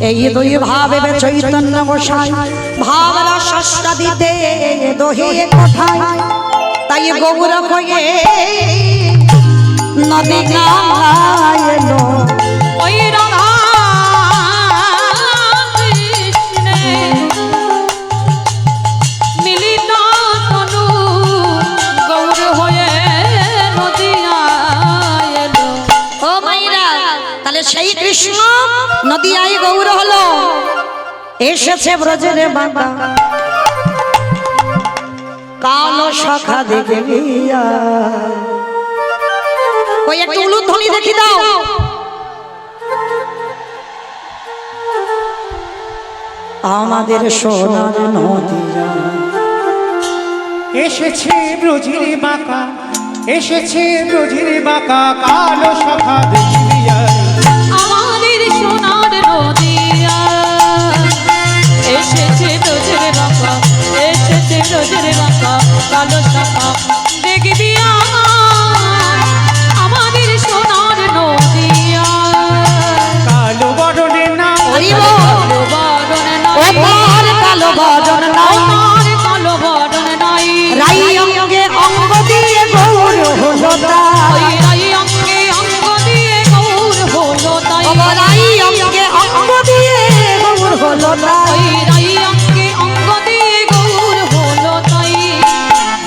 এই দুই ভাবে চৈতন্য গোসাই ভাব রসটা দিতে দোহে কোঠায়, তাই গৌর কয়ে নদী গায় এলো। ওই রাধা কৃষ্ণে মিলিত তনু গৌর হয়ে নদী এলো। ও মাইরা, তাহলে সেই কৃষ্ণ নদিয়ায় গৌর হলো, এসেছে ব্রজের বাবা কালো শাখা দেখে গিয়া। ওই একটু উলুধ্বনি দেখি দাও। আমাদের সোনার নদিয়া এসেছে ব্রজের বাঁকা, এসেছে ব্রজের বাঁকা কালো শাখা দেখিয়া। আমাদের সোনার নদিয়া এসেছে ব্রজের বাঁকা, এসেছে ব্রজের বাঁকা কালো শাখা দেখবিয়া। আমাদের সোনার নদিয়া কালো বরণের নাম, কালো বরণ নাই, কালো বরণ নাই, কালো বরণ নাই, রাই অঙ্গে অঙ্গ দিয়ে গৌর হলো তাই। রাই অঙ্গে অঙ্গ দিয়ে গৌর হলো তাই, রাই অঙ্গে অঙ্গ দিয়ে গৌর হলো তাই। রাই অঙ্গে অঙ্গ দিয়ে গৌর হলো তাই।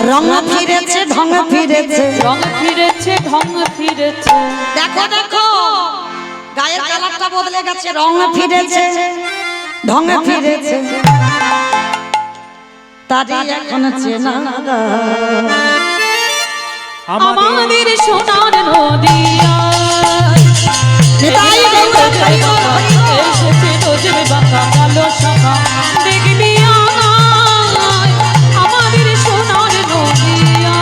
রং ফিরেছে ঢং ফিরেছে, রং ফিরেছে ঢং ফিরেছে। দেখো দেখো গায়ের কালারটা বদলে গেছে, রং ফিরেছে ঢং ফিরেছে, তারই এখন চেনা আমাদের সোনার নদিয়া নিতাই গৌর হরি বল, হরি বল। এসেছে রোজের বাঁকা কালো শাখা দেখবি আয়। আমাদের সোনার নদিয়া,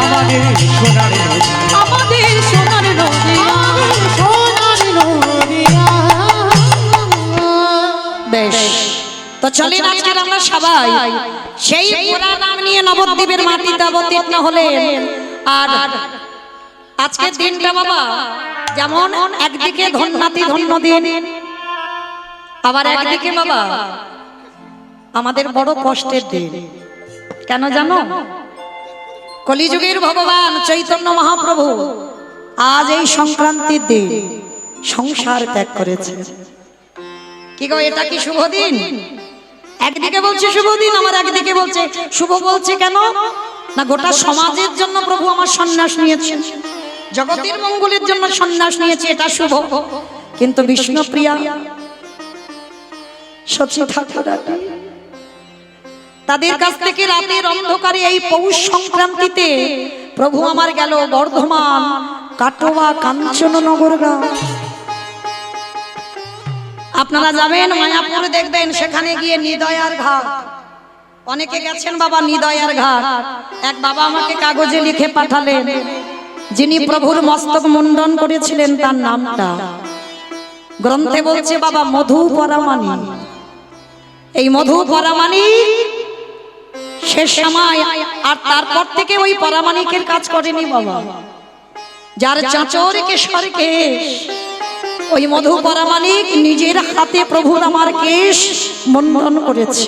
আমাদের সোনার নদী, আমাদের সোনার নদিয়া, সোনার নদিয়া। বেশ, তো চলেন আজকের আমরা সবাই সেই পুরা নাম নিয়ে নবদ্বীপের মাটিতে অবতীর্ণ হলেন। আর আজকের দিনটা বাবা যেমন একদিকে ধন্যাতি ধন্য দিন, আবার একদিকে বাবা আমাদের বড় কষ্টের দিন। কেন জানো? কলিযুগের ভগবান চৈতন্য মহাপ্রভু আজ এই সংক্রান্তির দিন সংসার ত্যাগ করেছে। কি গো, এটা কি শুভ দিন? একদিকে বলছে শুভ দিন, আমার একদিকে বলছে শুভ। বলছে কেন না, গোটা সমাজের জন্য প্রভু আমার সন্ন্যাস নিয়েছেন, জগতের মঙ্গলের জন্য সন্ন্যাস নিয়েছে, এটা শুভ। কিন্তু বিষ্ণুপ্রিয়া সচি ঠাকুরানী তাদের কাছ থেকে রাতের অন্ধকারে এই পৌষ সংক্রান্তিতে প্রভু আমার গেল বর্ধমান, কাটোয়া, কাঞ্চননগর গ্রাম। আপনারা যাবেন মায়াপুর, দেখবেন সেখানে গিয়ে নিদয়ার ঘাট, অনেকে গেছেন বাবা নিদয়ার ঘাট। এক বাবা আমাকে কাগজে লিখে পাঠালেন, যিনি প্রভুর মস্তক মুন্ডন করেছিলেন তার নামটা গ্রন্থে বলছে বাবা মধু পরামানি। এই মধু পরামানিক শেষ সময় আর তারপর থেকে ওই পরামানিকের কাজ করেনি বাবা। যার চাচর কেশর কেশ, ওই মধু পরামানিক নিজের হাতে প্রভুর আমার কেশ মন্ডন করেছে।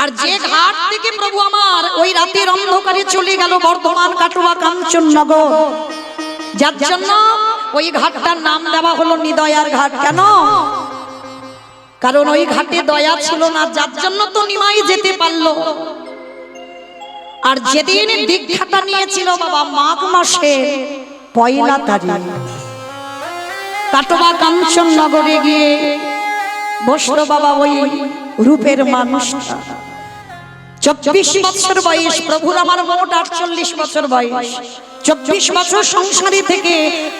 আর যে ঘাট থেকে প্রভু আমার ওই রাতের অন্ধকারে চলে গেল বর্ধমান, কাটোয়া, কাঞ্চননগর, যার জন্য ওই ঘাটটার নাম দেওয়া হলো নিদয়ার ঘাট। কেন? কারণ ওই ঘাটে দয়া ছিল না, যার জন্য তো নিমাই যেতে পারলো। আর যেদিন দীক্ষাটা নিয়েছিল বাবা মাঘ মাসে পয়লা তারিখ, কাটোয়া কাঞ্চননগরে গিয়ে বসলো বাবা ওই রূপের মানুষটা। 24 বছর বয়স প্রভুর আমার, মোট 48 বছর বয়স। 24 বছর সংসারী থেকে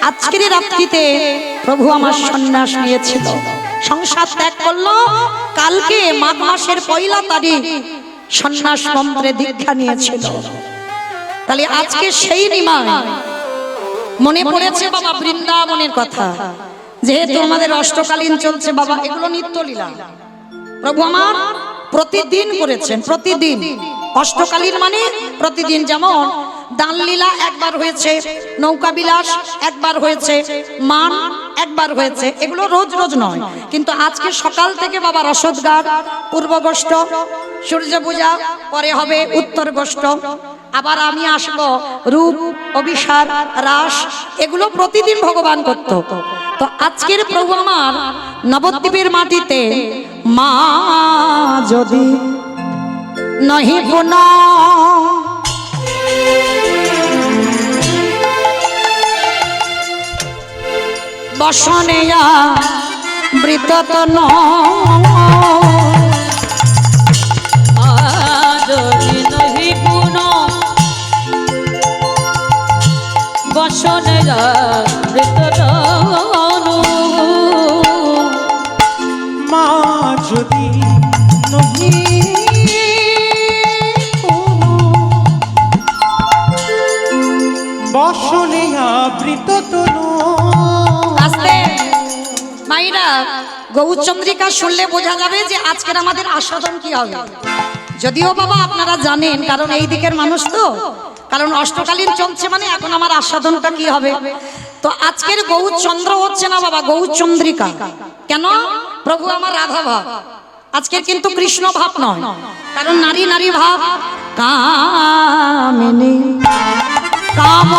আজকের রাত্রিতে প্রভু আমার সন্ন্যাস নিয়েছিল, সংসার ত্যাগ করলো। কালকে মাঘ মাসের পয়লা তারিখ সন্ন্যাস মন্ত্রে দীক্ষা নিয়েছিল। তাহলে আজকে সেই নিমাই মনে পড়েছে বাবা বৃন্দাবনের কথা। যেহেতু আমাদের অষ্টকালীন চলছে বাবা, এগুলো নিত্যলীলা প্রভু আমার প্রতিদিন করেছেন, প্রতিদিন। অষ্টকালীন মানে প্রতিদিন। যেমন দান লীলা একবার হয়েছে, নৌকা বিলাস একবার হয়েছে, মান একবার হয়েছে, এগুলো রোজ রোজ নয়। কিন্তু আজকে সকাল থেকে বাবা রসদগার, পূর্বগোষ্ঠ, সূর্য পূজা, পরে হবে উত্তর গোষ্ঠ, আবার আমি আসবো রূপ, অভিসার, রাস, এগুলো প্রতিদিন ভগবান করত। তো আজকের প্রভু আমার নবদ্বীপের মাটিতে মা যদি নহি পুনঃ বসনেয়া বৃততন যদি নহি পুনঃ বসনেয়া বৃততন, মা যদি নহি কোনো বসনে আবৃত তনু। আস্তে মাইরা, গৌচন্দ্রিকা শুনলে বোঝা যাবে যে আজকের আমাদের আস্বাদন কি হবে। যদিও বাবা আপনারা জানেন, কারণ এই দিকের মানুষ তো, কারণ অষ্টকালীন চলছে মানে এখন আমার আস্বাদনটা কি হবে। তো আজকের গৌচন্দ্র হচ্ছে না বাবা, গৌচন্দ্রিকা। কেন? প্রভু আমার রাধা ভাব, আজকের কিন্তু কৃষ্ণ ভাব নয়। কারণ নারী নারী ভাব, কামিনী কাম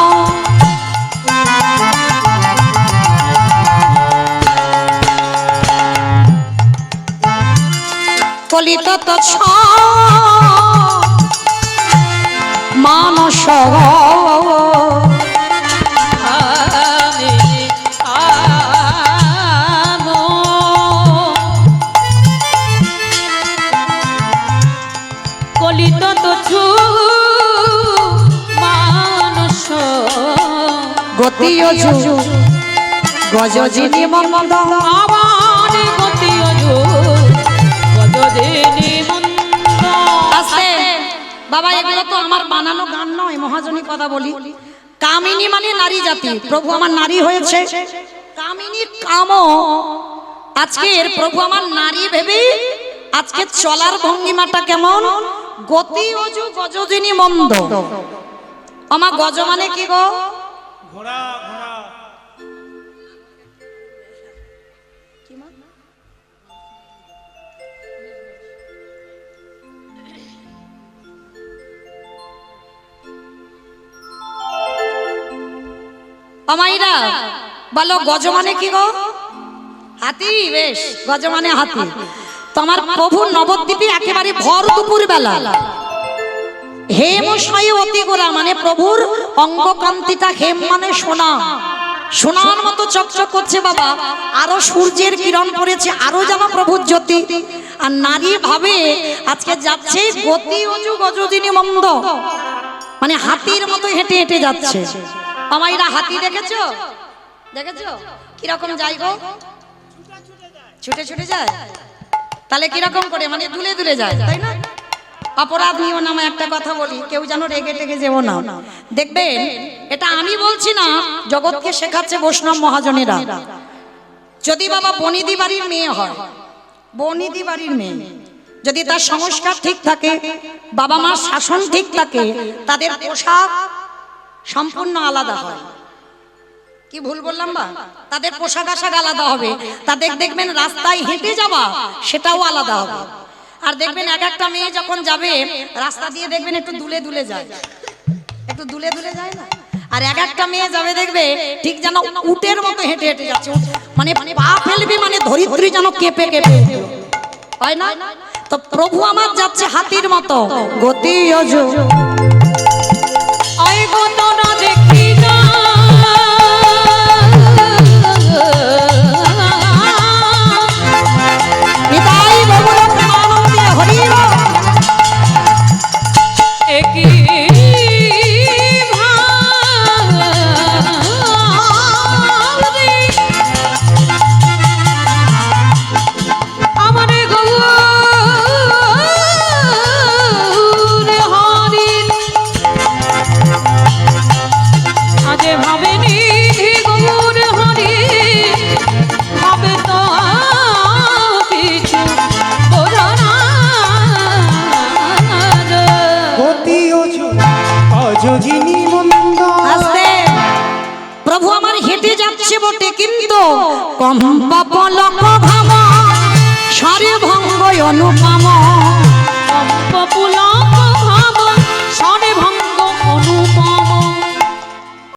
কলিত ছ মানস কলিত তছু মানস গতি গজজিনী মন্দ আমার গতি গজদিনী মন্দ। আছে বাবা, এগুলো তো আমার বানানো গান নয়, মহাজনী কথা বলি। কামিনী মানে নারী জাতি, প্রভু আমার নারী হয়েছে। কামিনী কাম, আজকের প্রভু আমার নারী ভেবে আজকে চলার ভঙ্গিমাটা কেমন? গতি অজু গজজিনী মন্দ। আমার গজ মানে কি গো? ঘোড়া ঘোড়া আমাইরা বলো গজ মানে কি গো? হাতি। বেশ, গজ মানে হাতি। তোমার প্রভু নবদ্বীপে একেবারে ভর দুপুর বেলা হেমশয়ে অতি গোরা, মানে প্রভুর অঙ্গকান্তিটা, হেম মানে সোনা, সোনার মতো চকচক করছে বাবা। আরো সূর্যের কিরণ পড়েছে, আরো যেন প্রভুর জ্যোতি। আর নারী ভাবে আজকে যাচ্ছে গতি অজু গজদিনী মন্দ, মানে হাতির মতো হেঁটে হেঁটে যাচ্ছে। আমাইরা হাতি দেখেছো? দেখেছো কিরকম যায় গো? ছুটে ছুটে যায়। তাহলে কিরকম করে? মানে দুলে দুলে যায়, তাই না? অপরাধ নিও না, একটা কথা বলি, কেউ যেন রেগে টেগে যেও না। দেখবেন, এটা আমি বলছি না, জগৎকে শেখাচ্ছে বৈষ্ণব মহাজনেরা। যদি বাবা বনিদি বাড়ির মেয়ে হয়, বনিদি বাড়ির মেয়ে যদি তার সংস্কার ঠিক থাকে, বাবা মার শাসন ঠিক থাকে, তাদের পোশাক সম্পূর্ণ আলাদা হয়। কি ভুল বললাম বা? তাদের পোশাক আশাক আলাদা হবে। তাদের দেখবেন রাস্তায় হেঁটে যাওয়া সেটাও আলাদা হবে। আর দেখবেন এক একটা মেয়ে যখন যাবে রাস্তা দিয়ে দেখবেন একটু দুলে দুলে যায়, একটু দুলে দুলে যায় না? আর এক একটা মেয়ে যাবে দেখবে ঠিক যেন উটের মতো হেঁটে হেঁটে যাচ্ছে, মানে পা ফেলবি মানে ধরিত্রী যেন কেঁপে কেঁপে উঠলো। হয় না? তো প্রভু আমার যাচ্ছে হাতির মতো গতি অজু। আই গো তোরা দেখি না নিতাই বাবুর প্রেমানন্দে হরি বল। একই ভাবে আমার গৌর হরি আজে ভাবেনি গৌর হরি ভাবে তো কিছু বোঝা না অতি অযোগিনী মন্দ আস্তে প্রভু আমার হেঁটে যাচ্ছে বটে কিন্তু কম্পা পলক ভাম সারে ভঙ্গ অনুপম পপুলা